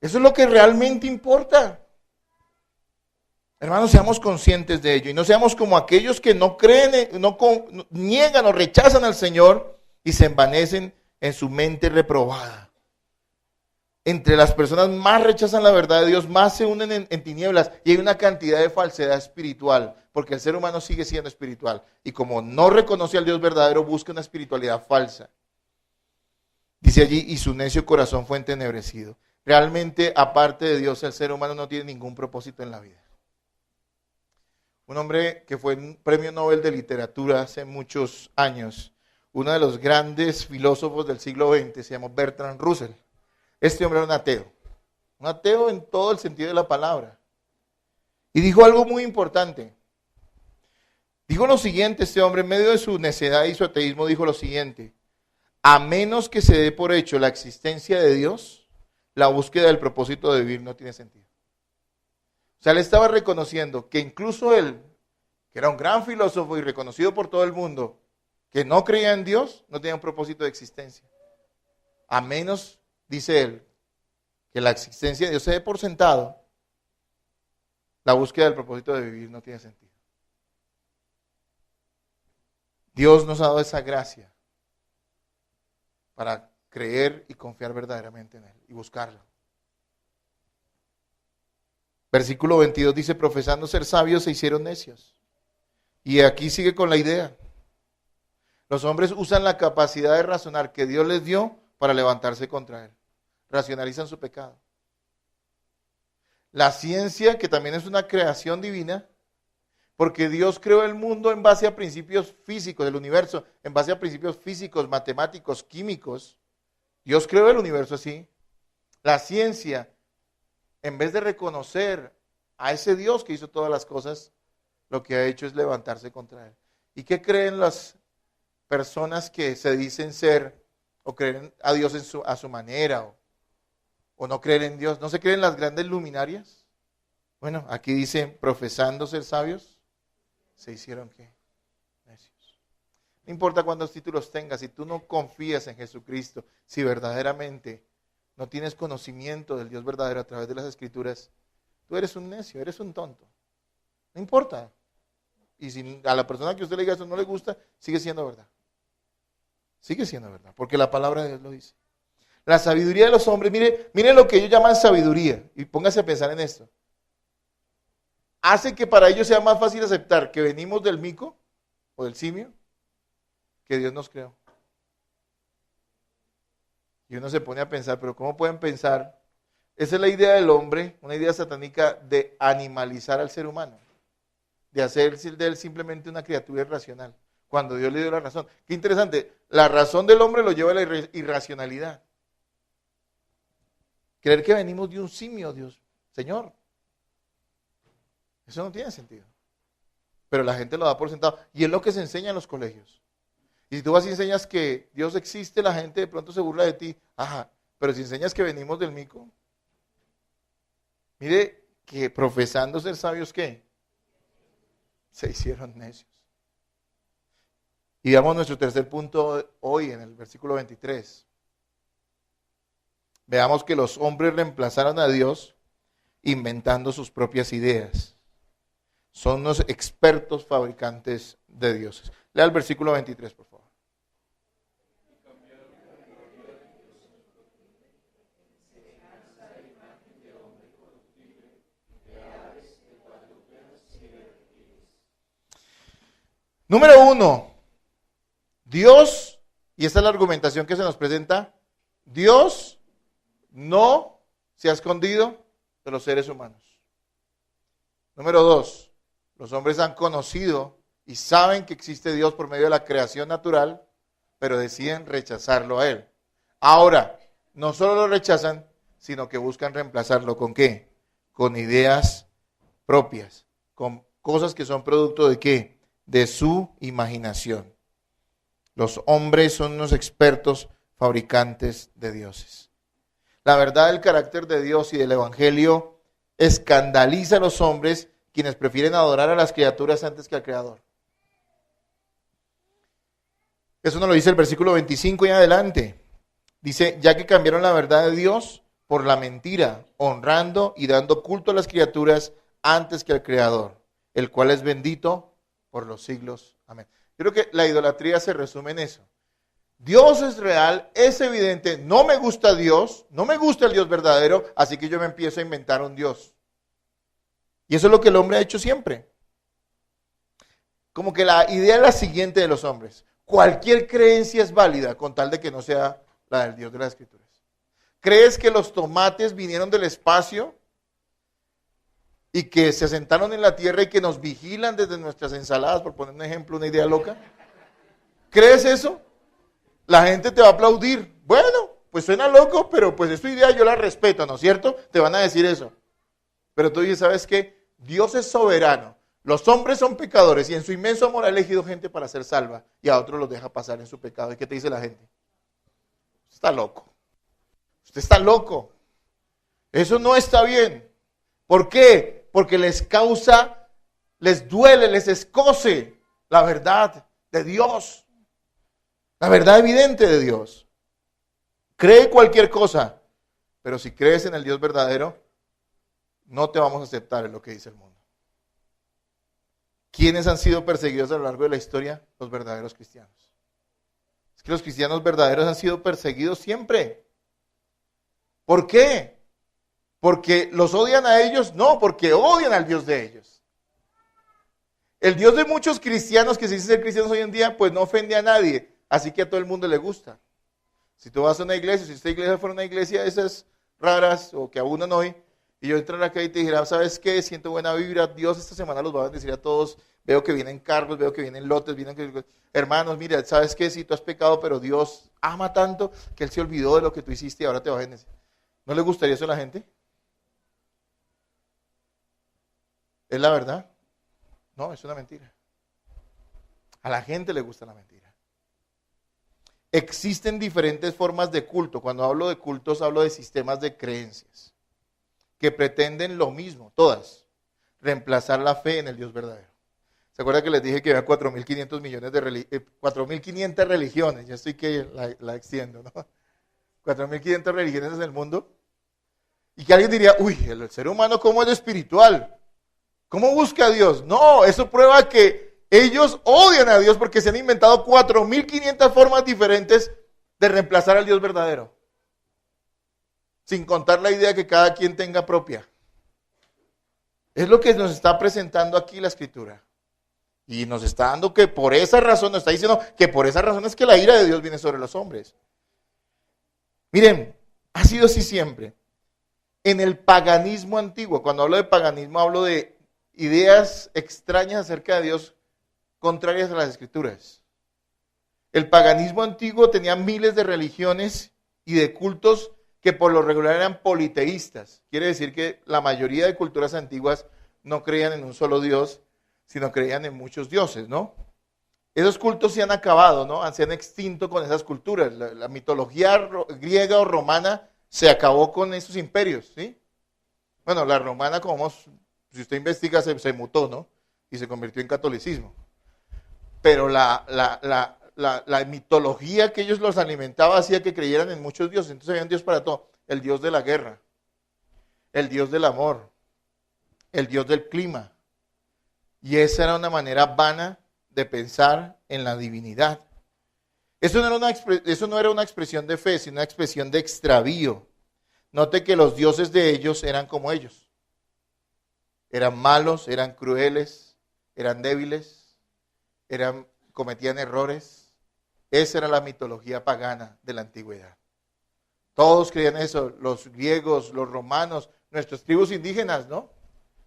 Eso es lo que realmente importa. Hermanos, seamos conscientes de ello y no seamos como aquellos que no creen, niegan o rechazan al Señor y se envanecen en su mente reprobada. Entre las personas más rechazan la verdad de Dios, más se unen en tinieblas, y hay una cantidad de falsedad espiritual, porque el ser humano sigue siendo espiritual, y como no reconoce al Dios verdadero, busca una espiritualidad falsa. Dice allí, y su necio corazón fue entenebrecido. Realmente, aparte de Dios, el ser humano no tiene ningún propósito en la vida. Un hombre que fue un premio Nobel de literatura hace muchos años, uno de los grandes filósofos del siglo XX, se llamó Bertrand Russell. Este hombre era un ateo en todo el sentido de la palabra. Y dijo algo muy importante. Dijo lo siguiente, este hombre, en medio de su necedad y su ateísmo, dijo lo siguiente: a menos que se dé por hecho la existencia de Dios, la búsqueda del propósito de vivir no tiene sentido. O sea, él estaba reconociendo que incluso él, que era un gran filósofo y reconocido por todo el mundo, que no creía en Dios, no tenía un propósito de existencia. A menos, dice él, que la existencia de Dios se dé por sentado, la búsqueda del propósito de vivir no tiene sentido. Dios nos ha dado esa gracia para creer y confiar verdaderamente en Él y buscarlo. Versículo 22 dice, profesando ser sabios se hicieron necios. Y aquí sigue con la idea. Los hombres usan la capacidad de razonar que Dios les dio para levantarse contra Él. Racionalizan su pecado. La ciencia, que también es una creación divina, porque Dios creó el mundo en base a principios físicos, el universo, en base a principios físicos, matemáticos, químicos, Dios creó el universo así. La ciencia, en vez de reconocer a ese Dios que hizo todas las cosas, lo que ha hecho es levantarse contra él. ¿Y qué creen las personas que se dicen ser o creen a Dios a su manera o no creen en Dios? ¿No se creen las grandes luminarias? Bueno, aquí dice, profesando ser sabios, se hicieron ¿qué? Necios. No importa cuántos títulos tengas, si tú no confías en Jesucristo, si verdaderamente no tienes conocimiento del Dios verdadero a través de las Escrituras, tú eres un necio, eres un tonto. No importa. Y si a la persona que usted le diga eso no le gusta, sigue siendo verdad. Sigue siendo verdad, porque la palabra de Dios lo dice. La sabiduría de los hombres, mire lo que ellos llaman sabiduría, y póngase a pensar en esto. Hace que para ellos sea más fácil aceptar que venimos del mico o del simio, que Dios nos creó. Y uno se pone a pensar, pero ¿cómo pueden pensar? Esa es la idea del hombre, una idea satánica de animalizar al ser humano, de hacer de él simplemente una criatura irracional, cuando Dios le dio la razón. Qué interesante, la razón del hombre lo lleva a la irracionalidad. Creer que venimos de un simio, Dios, Señor. Eso no tiene sentido. Pero la gente lo da por sentado, y es lo que se enseña en los colegios. Y si tú vas y enseñas que Dios existe, la gente de pronto se burla de ti. Ajá, pero si enseñas que venimos del mico, mire que profesando ser sabios, ¿qué? Se hicieron necios. Y veamos nuestro tercer punto hoy en el versículo 23. Veamos que los hombres reemplazaron a Dios inventando sus propias ideas. Son unos expertos fabricantes de dioses. Lea el versículo 23, por favor. Número 1, Dios, y esta es la argumentación que se nos presenta, Dios no se ha escondido de los seres humanos. Número 2, los hombres han conocido y saben que existe Dios por medio de la creación natural, pero deciden rechazarlo a Él. Ahora, no solo lo rechazan, sino que buscan reemplazarlo ¿con qué? Con ideas propias, con cosas que son producto de ¿qué? De su imaginación. Los hombres son unos expertos fabricantes de dioses. La verdad del carácter de Dios y del Evangelio escandaliza a los hombres quienes prefieren adorar a las criaturas antes que al Creador. Eso nos lo dice el versículo 25 y adelante. Dice, ya que cambiaron la verdad de Dios por la mentira, honrando y dando culto a las criaturas antes que al Creador, el cual es bendito por los siglos. Amén. Yo creo que la idolatría se resume en eso. Dios es real, es evidente, no me gusta Dios, no me gusta el Dios verdadero, así que yo me empiezo a inventar un Dios. Y eso es lo que el hombre ha hecho siempre. Como que la idea es la siguiente de los hombres. Cualquier creencia es válida con tal de que no sea la del Dios de las Escrituras. ¿Crees que los tomates vinieron del espacio y que se asentaron en la tierra y que nos vigilan desde nuestras ensaladas, por poner un ejemplo, una idea loca? ¿Crees eso? La gente te va a aplaudir. Bueno, pues suena loco, pero pues es tu idea, yo la respeto, ¿no es cierto? Te van a decir eso. Pero tú dices, ¿sabes qué? Dios es soberano. Los hombres son pecadores y en su inmenso amor ha elegido gente para ser salva y a otros los deja pasar en su pecado. ¿Y qué te dice la gente? Usted está loco. Usted está loco. Eso no está bien. ¿Por qué? Porque les causa, les duele, les escoce la verdad de Dios. La verdad evidente de Dios. Cree cualquier cosa, pero si crees en el Dios verdadero, no te vamos a aceptar en lo que dice el mundo. ¿Quiénes han sido perseguidos a lo largo de la historia? Los verdaderos cristianos. Es que los cristianos verdaderos han sido perseguidos siempre. ¿Por qué? ¿Porque los odian a ellos? No, porque odian al Dios de ellos. El Dios de muchos cristianos que se dicen ser cristianos hoy en día, pues no ofende a nadie, así que a todo el mundo le gusta. Si tú vas a una iglesia, si esta iglesia fuera una iglesia de esas raras o que abundan hoy, y yo entrara acá y te dijera, ¿sabes qué? Siento buena vibra, Dios esta semana los va a bendecir a todos, veo que vienen carros, veo que vienen lotes, hermanos, mira, ¿sabes qué? Si tú has pecado, pero Dios ama tanto que Él se olvidó de lo que tú hiciste y ahora te va a bendecir. ¿No le gustaría eso a la gente? ¿Es la verdad? No, es una mentira. A la gente le gusta la mentira. Existen diferentes formas de culto. Cuando hablo de cultos, hablo de sistemas de creencias que pretenden lo mismo, todas, reemplazar la fe en el Dios verdadero. ¿Se acuerdan que les dije que había 4.500 millones de 4.500 religiones? Ya estoy que la extiendo, ¿no? 4.500 religiones en el mundo. Y que alguien diría, uy, el ser humano, ¿cómo es espiritual? ¿Cómo busca a Dios? No, eso prueba que ellos odian a Dios porque se han inventado 4.500 formas diferentes de reemplazar al Dios verdadero. Sin contar la idea que cada quien tenga propia. Es lo que nos está presentando aquí la Escritura. Y nos está dando que por esa razón, nos está diciendo que por esa razón es que la ira de Dios viene sobre los hombres. Miren, ha sido así siempre. En el paganismo antiguo, cuando hablo de paganismo, hablo de ideas extrañas acerca de Dios contrarias a las Escrituras. El paganismo antiguo tenía miles de religiones y de cultos que por lo regular eran politeístas. Quiere decir que la mayoría de culturas antiguas no creían en un solo Dios, sino creían en muchos dioses, ¿no? Esos cultos se han acabado, ¿no? Se han extinto con esas culturas. La mitología griega o romana se acabó con esos imperios, ¿sí? Bueno, la romana, como si usted investiga, se mutó, ¿no? Y se convirtió en catolicismo. Pero la mitología que ellos los alimentaba hacía que creyeran en muchos dioses. Entonces había un Dios para todo. El Dios de la guerra, el Dios del amor, el Dios del clima. Y esa era una manera vana de pensar en la divinidad. Eso no era una expresión de fe, sino una expresión de extravío. Note que los dioses de ellos eran como ellos. Eran malos, eran crueles, eran débiles, cometían errores. Esa era la mitología pagana de la antigüedad. Todos creían eso, los griegos, los romanos, nuestras tribus indígenas, ¿no?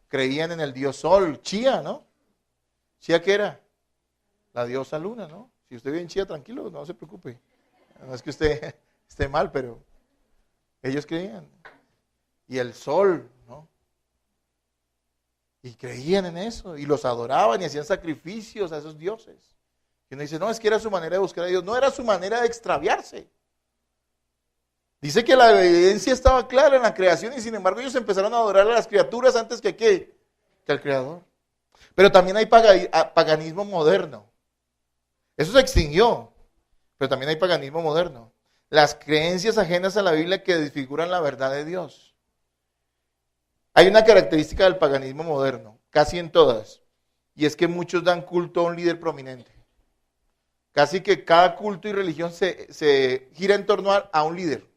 Creían en el dios Sol, Chía, ¿no? ¿Chía qué era? La diosa Luna, ¿no? Si usted vive en Chía, tranquilo, no se preocupe. No es que usted esté mal, pero ellos creían. Y el sol, ¿no? Y creían en eso, y los adoraban y hacían sacrificios a esos dioses. Y uno dice, no, es que era su manera de buscar a Dios. No, era su manera de extraviarse. Dice que la evidencia estaba clara en la creación y sin embargo ellos empezaron a adorar a las criaturas antes que ¿qué? Que al Creador. Pero también hay paganismo moderno. Eso se extinguió, pero también hay paganismo moderno. Las creencias ajenas a la Biblia que desfiguran la verdad de Dios. Hay una característica del paganismo moderno, casi en todas, y es que muchos dan culto a un líder prominente. Casi que cada culto y religión se gira en torno a un líder.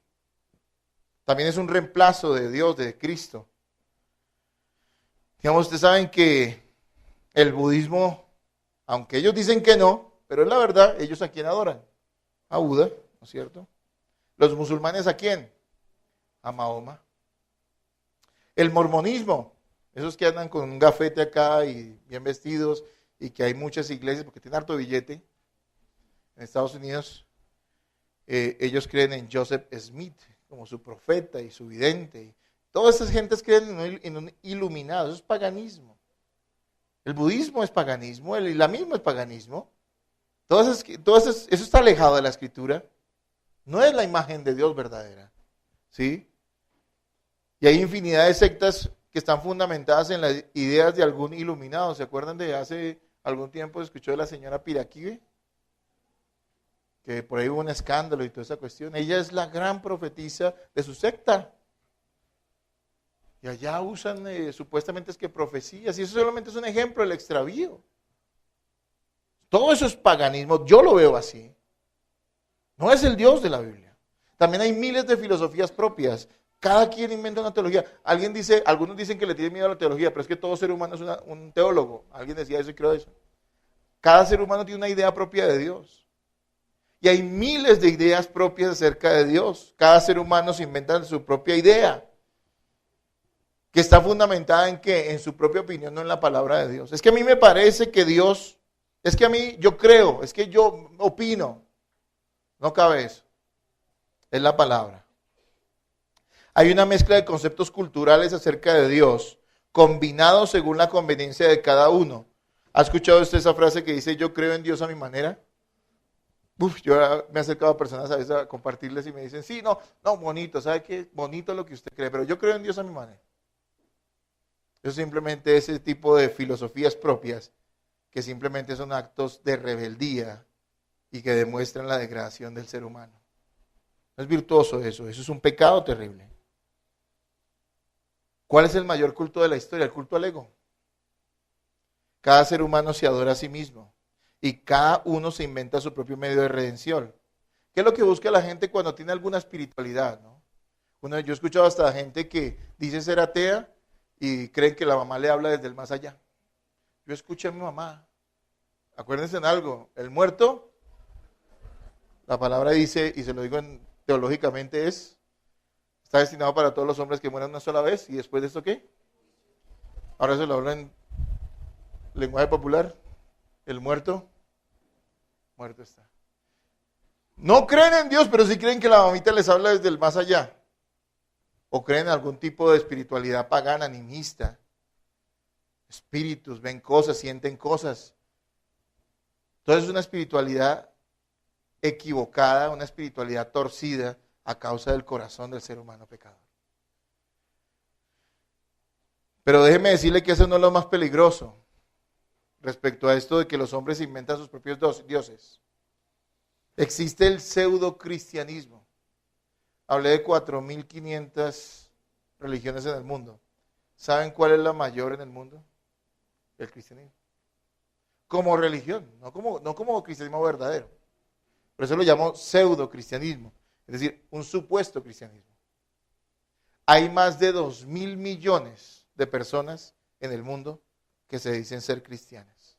También es un reemplazo de Dios, de Cristo. Digamos, ustedes saben que el budismo, aunque ellos dicen que no, pero es la verdad, ellos a quién adoran, a Buda, ¿no es cierto? Los musulmanes ¿a quién? A Mahoma. El mormonismo, esos que andan con un gafete acá y bien vestidos y que hay muchas iglesias porque tienen harto billete en Estados Unidos, ellos creen en Joseph Smith como su profeta y su vidente. Todas esas gentes creen en un iluminado, eso es paganismo. El budismo es paganismo, el islamismo es paganismo. Eso está alejado de la Escritura. No es la imagen de Dios verdadera. ¿Sí? Y hay infinidad de sectas que están fundamentadas en las ideas de algún iluminado. ¿Se acuerdan de hace algún tiempo se escuchó de la señora Piraquive? Que por ahí hubo un escándalo y toda esa cuestión. Ella es la gran profetisa de su secta. Y allá usan supuestamente es que profecías. Y eso solamente es un ejemplo del extravío. Todo eso es paganismo. Yo lo veo así. No es el Dios de la Biblia. También hay miles de filosofías propias. Cada quien inventa una teología. Algunos dicen que le tienen miedo a la teología, pero es que todo ser humano es un teólogo. Alguien decía eso y creo eso. Cada ser humano tiene una idea propia de Dios. Y hay miles de ideas propias acerca de Dios. Cada ser humano se inventa su propia idea. que está fundamentada en qué, en su propia opinión, no en la palabra de Dios. Es que a mí me parece que Dios, es que a mí yo creo, es que yo opino. No cabe eso. Es la palabra. Hay una mezcla de conceptos culturales acerca de Dios, combinados según la conveniencia de cada uno. ¿Ha escuchado usted esa frase que dice, yo creo en Dios a mi manera? Yo me he acercado a personas a veces a compartirles y me dicen, sí, no, bonito, ¿sabe qué? Bonito lo que usted cree, pero yo creo en Dios a mi manera. Eso simplemente ese tipo de filosofías propias que simplemente son actos de rebeldía y que demuestran la degradación del ser humano. No es virtuoso eso es un pecado terrible. ¿Cuál es el mayor culto de la historia? El culto al ego. Cada ser humano se adora a sí mismo y cada uno se inventa su propio medio de redención. ¿Qué es lo que busca la gente cuando tiene alguna espiritualidad, no? Yo he escuchado hasta gente que dice ser atea y creen que la mamá le habla desde el más allá. Yo escuché a mi mamá. Acuérdense en algo, el muerto, la palabra dice, y se lo digo teológicamente, está destinado para todos los hombres que mueran una sola vez, y después de esto, ¿qué? Ahora se lo habla en lenguaje popular, el muerto está. No creen en Dios, pero sí creen que la mamita les habla desde el más allá. O creen en algún tipo de espiritualidad pagana, animista. Espíritus, ven cosas, sienten cosas. Entonces es una espiritualidad equivocada, una espiritualidad torcida a causa del corazón del ser humano pecador. Pero déjeme decirle que eso no es lo más peligroso respecto a esto de que los hombres inventan sus propios dioses. Existe el pseudo-cristianismo. Hablé de 4.500 religiones en el mundo. ¿Saben cuál es la mayor en el mundo? El cristianismo. Como religión, no como cristianismo verdadero. Por eso lo llamo pseudo-cristianismo, es decir, un supuesto cristianismo. Hay más de 2.000 millones de personas en el mundo que se dicen ser cristianas.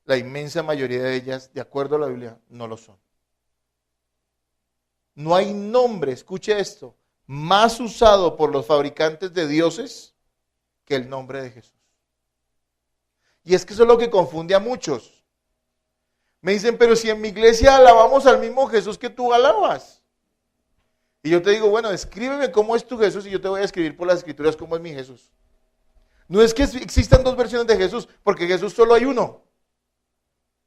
La inmensa mayoría de ellas, de acuerdo a la Biblia, no lo son. No hay nombre, escuche esto, más usado por los fabricantes de dioses que el nombre de Jesús. Y es que eso es lo que confunde a muchos. Me dicen, pero si en mi iglesia alabamos al mismo Jesús que tú alabas. Y yo te digo, bueno, escríbeme cómo es tu Jesús y yo te voy a escribir por las escrituras cómo es mi Jesús. No es que existan dos versiones de Jesús, porque Jesús solo hay uno.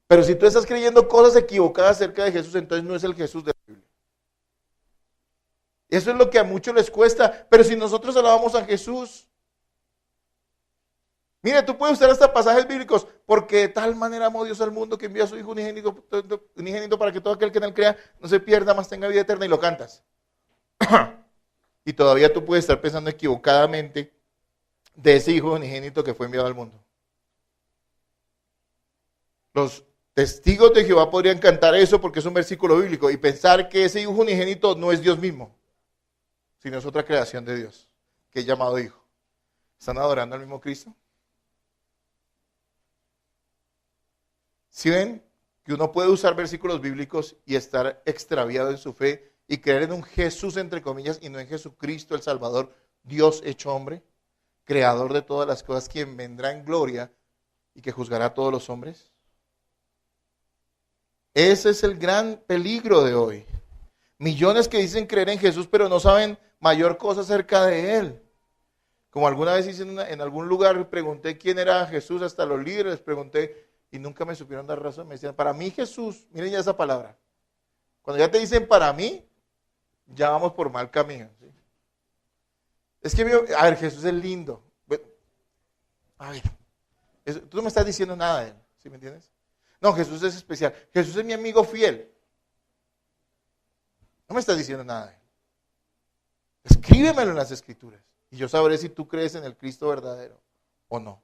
Pero si tú estás creyendo cosas equivocadas acerca de Jesús, entonces no es el Jesús de la Biblia. Eso es lo que a muchos les cuesta. Pero si nosotros alabamos a Jesús, mire, tú puedes usar hasta pasajes bíblicos, porque de tal manera amó Dios al mundo que envía a su Hijo unigénito para que todo aquel que en él crea no se pierda, mas tenga vida eterna, y lo cantas. Y todavía tú puedes estar pensando equivocadamente de ese Hijo unigénito que fue enviado al mundo. Los testigos de Jehová podrían cantar eso porque es un versículo bíblico y pensar que ese Hijo unigénito no es Dios mismo, sino es otra creación de Dios, que es llamado Hijo. ¿Están adorando al mismo Cristo? ¿Sí ven que uno puede usar versículos bíblicos y estar extraviado en su fe y creer en un Jesús entre comillas y no en Jesucristo el Salvador, Dios hecho hombre, creador de todas las cosas, quien vendrá en gloria y que juzgará a todos los hombres? Ese es el gran peligro de hoy. Millones que dicen creer en Jesús pero no saben mayor cosa acerca de Él. Como alguna vez hice en algún lugar, pregunté quién era Jesús, hasta los líderes pregunté y nunca me supieron dar razón. Me decían, para mí Jesús, miren ya esa palabra. Cuando ya te dicen para mí, ya vamos por mal camino. ¿Sí? Es que, a ver, Jesús es lindo. A ver, tú no me estás diciendo nada de Él, ¿sí me entiendes? No, Jesús es especial. Jesús es mi amigo fiel. No me estás diciendo nada de Él. Escríbemelo en las Escrituras y yo sabré si tú crees en el Cristo verdadero o no.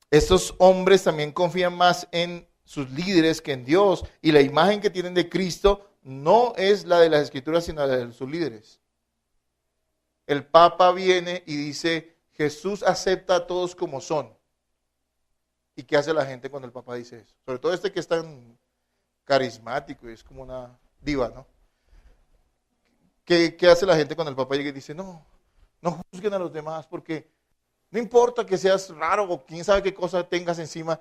Estos hombres también confían más en sus líderes que en Dios, y la imagen que tienen de Cristo no es la de las Escrituras, sino la de sus líderes. El Papa viene y dice, Jesús acepta a todos como son. ¿Y qué hace la gente cuando el Papa dice eso? Sobre todo este que es tan carismático y es como una diva, ¿no? ¿Qué hace la gente cuando el papá llega y dice, no juzguen a los demás porque no importa que seas raro o quién sabe qué cosa tengas encima,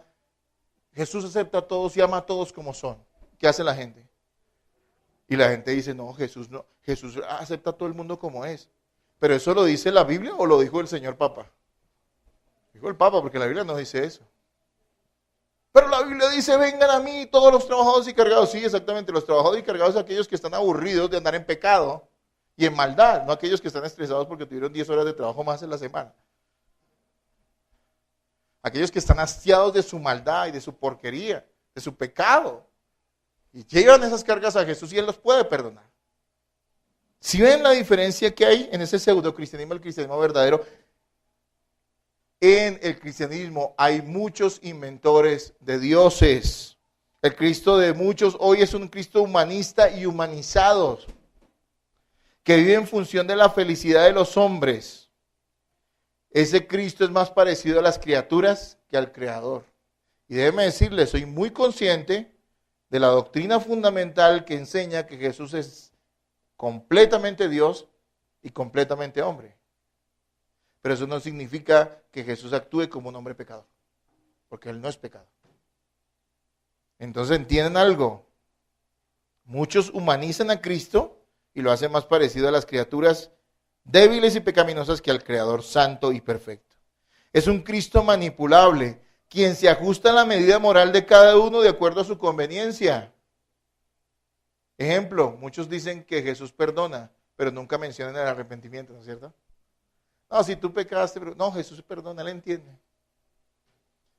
Jesús acepta a todos y ama a todos como son? ¿Qué hace la gente? Y la gente dice, no, Jesús acepta a todo el mundo como es. ¿Pero eso lo dice la Biblia o lo dijo el señor Papa? Dijo el Papa, porque la Biblia no dice eso. Pero la Biblia dice, vengan a mí todos los trabajados y cargados. Sí, exactamente, los trabajados y cargados son aquellos que están aburridos de andar en pecado y en maldad, no aquellos que están estresados porque tuvieron 10 horas de trabajo más en la semana. Aquellos que están hastiados de su maldad y de su porquería, de su pecado. Y llevan esas cargas a Jesús y Él los puede perdonar. Si ven la diferencia que hay en ese pseudo cristianismo, el cristianismo verdadero, en el cristianismo hay muchos inventores de dioses. El Cristo de muchos hoy es un Cristo humanista y humanizado, que vive en función de la felicidad de los hombres. Ese Cristo es más parecido a las criaturas que al Creador. Y déjeme decirle, soy muy consciente de la doctrina fundamental que enseña que Jesús es completamente Dios y completamente hombre. Pero eso no significa que Jesús actúe como un hombre pecador, porque Él no es pecador. Entonces, ¿entienden algo? Muchos humanizan a Cristo y lo hacen más parecido a las criaturas débiles y pecaminosas que al Creador santo y perfecto. Es un Cristo manipulable, quien se ajusta a la medida moral de cada uno de acuerdo a su conveniencia. Ejemplo, muchos dicen que Jesús perdona, pero nunca mencionan el arrepentimiento, ¿no es cierto? No, si tú pecaste, pero no, Jesús perdona, Él entiende.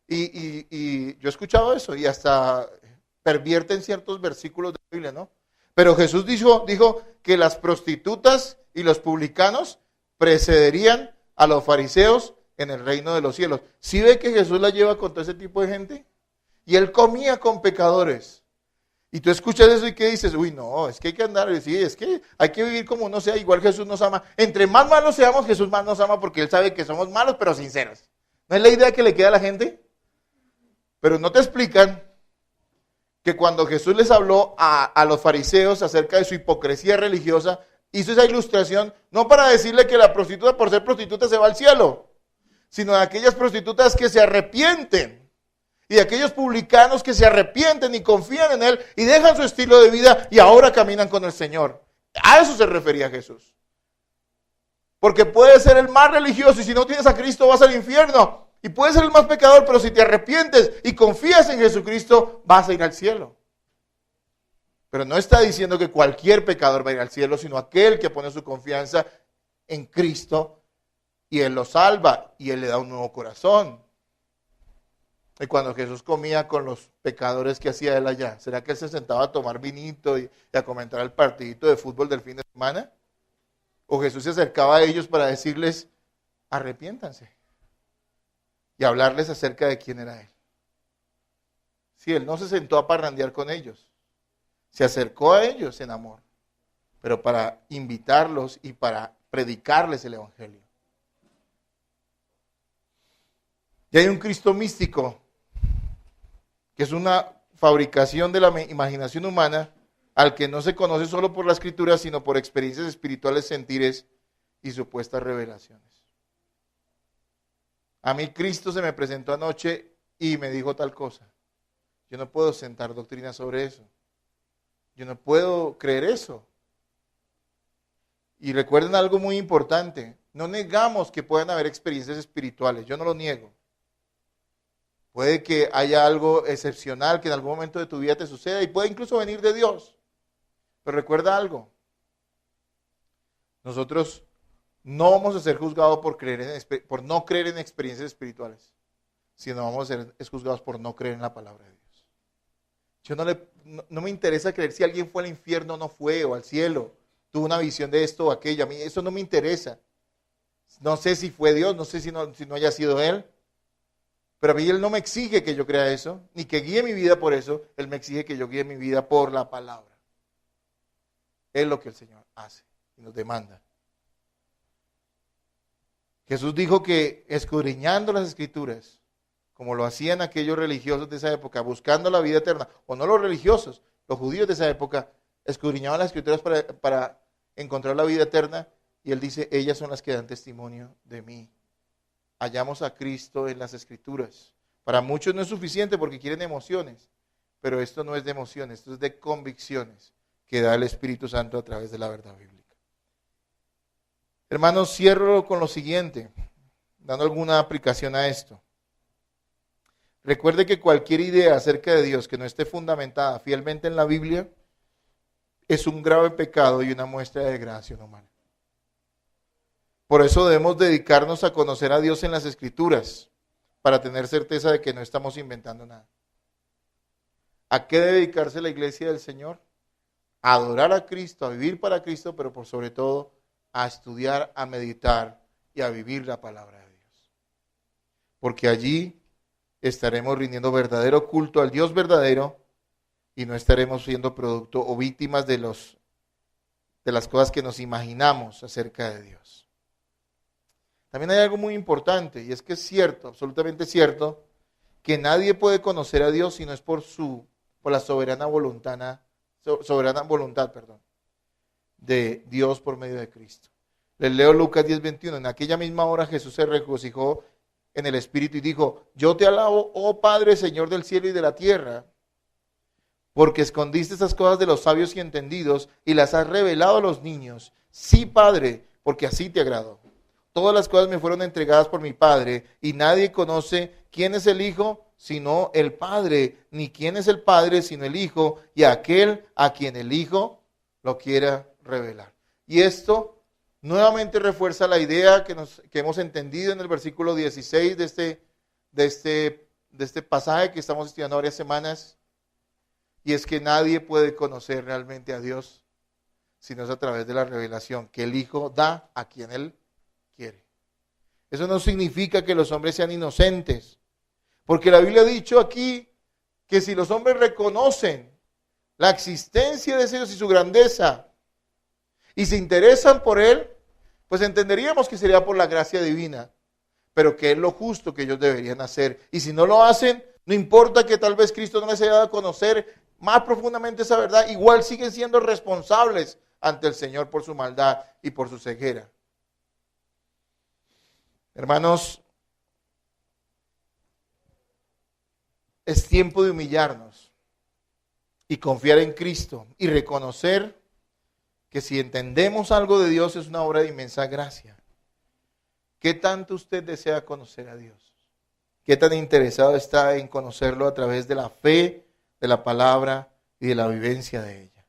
Y yo he escuchado eso y hasta pervierten ciertos versículos de la Biblia, ¿no? Pero Jesús dijo que las prostitutas y los publicanos precederían a los fariseos en el reino de los cielos. ¿Sí ve que Jesús la lleva con todo ese tipo de gente? Y Él comía con pecadores. Y tú escuchas eso y ¿qué dices? Uy, no, es que hay que andar, sí, es que hay que vivir como uno sea, igual Jesús nos ama. Entre más malos seamos, Jesús más nos ama porque Él sabe que somos malos, pero sinceros. ¿No es la idea que le queda a la gente? Pero no te explican que cuando Jesús les habló a los fariseos acerca de su hipocresía religiosa, hizo esa ilustración no para decirle que la prostituta por ser prostituta se va al cielo, sino de aquellas prostitutas que se arrepienten. Y de aquellos publicanos que se arrepienten y confían en Él y dejan su estilo de vida y ahora caminan con el Señor. A eso se refería Jesús. Porque puedes ser el más religioso y si no tienes a Cristo vas al infierno. Y puedes ser el más pecador, pero si te arrepientes y confías en Jesucristo, vas a ir al cielo. Pero no está diciendo que cualquier pecador va a ir al cielo, sino aquel que pone su confianza en Cristo y Él lo salva y Él le da un nuevo corazón. Y cuando Jesús comía con los pecadores, ¿qué hacía Él allá? ¿Será que Él se sentaba a tomar vinito y a comentar el partidito de fútbol del fin de semana? ¿O Jesús se acercaba a ellos para decirles, arrepiéntanse? Y hablarles acerca de quién era Él. Sí, Él no se sentó a parrandear con ellos. Se acercó a ellos en amor, pero para invitarlos y para predicarles el Evangelio. Y hay un Cristo místico, que es una fabricación de la imaginación humana, al que no se conoce solo por la Escritura, sino por experiencias espirituales, sentires y supuestas revelaciones. A mí Cristo se me presentó anoche y me dijo tal cosa. Yo no puedo sentar doctrina sobre eso. Yo no puedo creer eso. Y recuerden algo muy importante. No negamos que puedan haber experiencias espirituales. Yo no lo niego. Puede que haya algo excepcional que en algún momento de tu vida te suceda y puede incluso venir de Dios. Pero recuerda algo. Nosotros no vamos a ser juzgados por no creer en experiencias espirituales, sino vamos a ser juzgados por no creer en la palabra de Dios. Yo no me interesa creer si alguien fue al infierno o no fue, o al cielo, tuvo una visión de esto o aquello. A mí eso no me interesa. No sé si fue Dios, no sé si no haya sido Él. Pero a mí Él no me exige que yo crea eso, ni que guíe mi vida por eso. Él me exige que yo guíe mi vida por la palabra. Es lo que el Señor hace y nos demanda. Jesús dijo que escudriñando las Escrituras, como lo hacían aquellos religiosos de esa época, buscando la vida eterna, o no los religiosos, los judíos de esa época, escudriñaban las Escrituras para encontrar la vida eterna, y Él dice, ellas son las que dan testimonio de mí. Hallamos a Cristo en las Escrituras. Para muchos no es suficiente porque quieren emociones, pero esto no es de emociones, esto es de convicciones que da el Espíritu Santo a través de la verdad bíblica. Hermanos, cierro con lo siguiente, dando alguna aplicación a esto. Recuerde que cualquier idea acerca de Dios que no esté fundamentada fielmente en la Biblia es un grave pecado y una muestra de degradación humana. Por eso debemos dedicarnos a conocer a Dios en las Escrituras, para tener certeza de que no estamos inventando nada. ¿A qué debe dedicarse la iglesia del Señor? A adorar a Cristo, a vivir para Cristo, pero por sobre todo a estudiar, a meditar y a vivir la palabra de Dios. Porque allí estaremos rindiendo verdadero culto al Dios verdadero y no estaremos siendo producto o víctimas de las cosas que nos imaginamos acerca de Dios. También hay algo muy importante, y es que es cierto, absolutamente cierto, que nadie puede conocer a Dios si no es por la soberana voluntad, de Dios por medio de Cristo. Les leo Lucas 10:21. En aquella misma hora Jesús se regocijó en el Espíritu y dijo, yo te alabo, oh Padre, Señor del cielo y de la tierra, porque escondiste esas cosas de los sabios y entendidos y las has revelado a los niños. Sí, Padre, porque así te agradó. Todas las cosas me fueron entregadas por mi Padre, y nadie conoce quién es el Hijo, sino el Padre, ni quién es el Padre, sino el Hijo, y aquel a quien el Hijo lo quiera revelar. Y esto nuevamente refuerza la idea que hemos entendido en el versículo 16 de este pasaje que estamos estudiando varias semanas, y es que nadie puede conocer realmente a Dios, sino es a través de la revelación que el Hijo da a quien Él quiere. Eso no significa que los hombres sean inocentes, porque la Biblia ha dicho aquí que si los hombres reconocen la existencia de Dios y su grandeza y se interesan por Él, pues entenderíamos que sería por la gracia divina, pero que es lo justo que ellos deberían hacer. Y si no lo hacen, no importa que tal vez Cristo no les haya dado a conocer más profundamente esa verdad, igual siguen siendo responsables ante el Señor por su maldad y por su ceguera. Hermanos, es tiempo de humillarnos y confiar en Cristo y reconocer que si entendemos algo de Dios es una obra de inmensa gracia. ¿Qué tanto usted desea conocer a Dios? ¿Qué tan interesado está en conocerlo a través de la fe, de la palabra y de la vivencia de ella?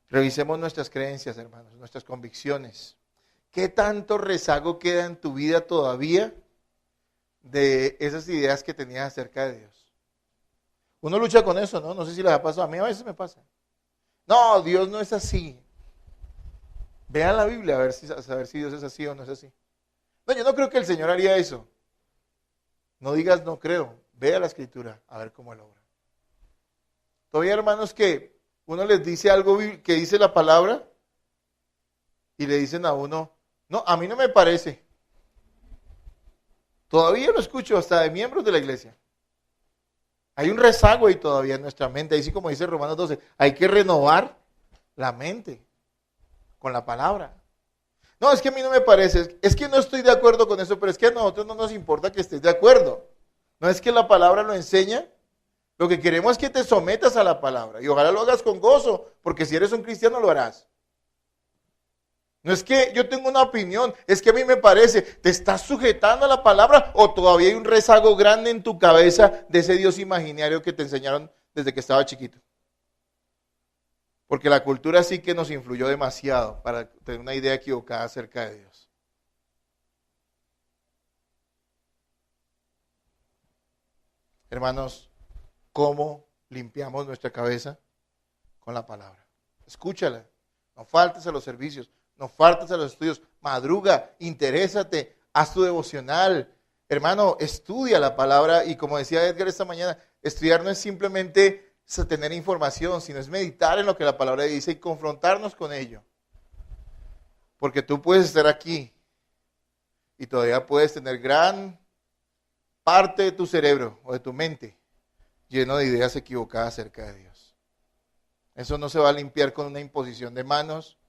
Revisemos nuestras creencias, hermanos, nuestras convicciones. ¿Qué tanto rezago queda en tu vida todavía de esas ideas que tenías acerca de Dios? Uno lucha con eso, ¿no? No sé si les ha pasado. A mí a veces me pasa. No, Dios no es así. Vean la Biblia a saber si Dios es así o no es así. No, yo no creo que el Señor haría eso. No digas no creo. Vea la Escritura a ver cómo Él obra. Todavía, hermanos, que uno les dice algo que dice la palabra y le dicen a uno, no, a mí no me parece. Todavía lo escucho hasta de miembros de la iglesia. Hay un rezago ahí todavía en nuestra mente. Ahí sí, como dice Romanos 12, hay que renovar la mente con la palabra. No, es que a mí no me parece, es que no estoy de acuerdo con eso, pero es que a nosotros no nos importa que estés de acuerdo. No es que la palabra lo enseña, lo que queremos es que te sometas a la palabra y ojalá lo hagas con gozo, porque si eres un cristiano lo harás. No es que yo tengo una opinión, es que a mí me parece, ¿te estás sujetando a la palabra o todavía hay un rezago grande en tu cabeza de ese Dios imaginario que te enseñaron desde que estaba chiquito? Porque la cultura sí que nos influyó demasiado para tener una idea equivocada acerca de Dios. Hermanos, ¿cómo limpiamos nuestra cabeza? Con la palabra. Escúchala, no faltes a los servicios. No faltes a los estudios, madruga, interésate, haz tu devocional. Hermano, estudia la palabra y como decía Edgar esta mañana, estudiar no es simplemente tener información, sino es meditar en lo que la palabra dice y confrontarnos con ello. Porque tú puedes estar aquí y todavía puedes tener gran parte de tu cerebro o de tu mente lleno de ideas equivocadas acerca de Dios. Eso no se va a limpiar con una imposición de manos,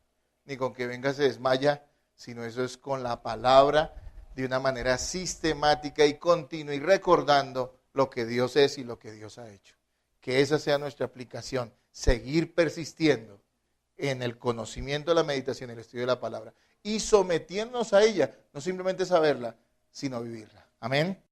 ni con que venga se desmaya, sino eso es con la palabra de una manera sistemática y continua y recordando lo que Dios es y lo que Dios ha hecho. Que esa sea nuestra aplicación, seguir persistiendo en el conocimiento de la meditación, el estudio de la palabra y sometiéndonos a ella, no simplemente saberla, sino vivirla. Amén.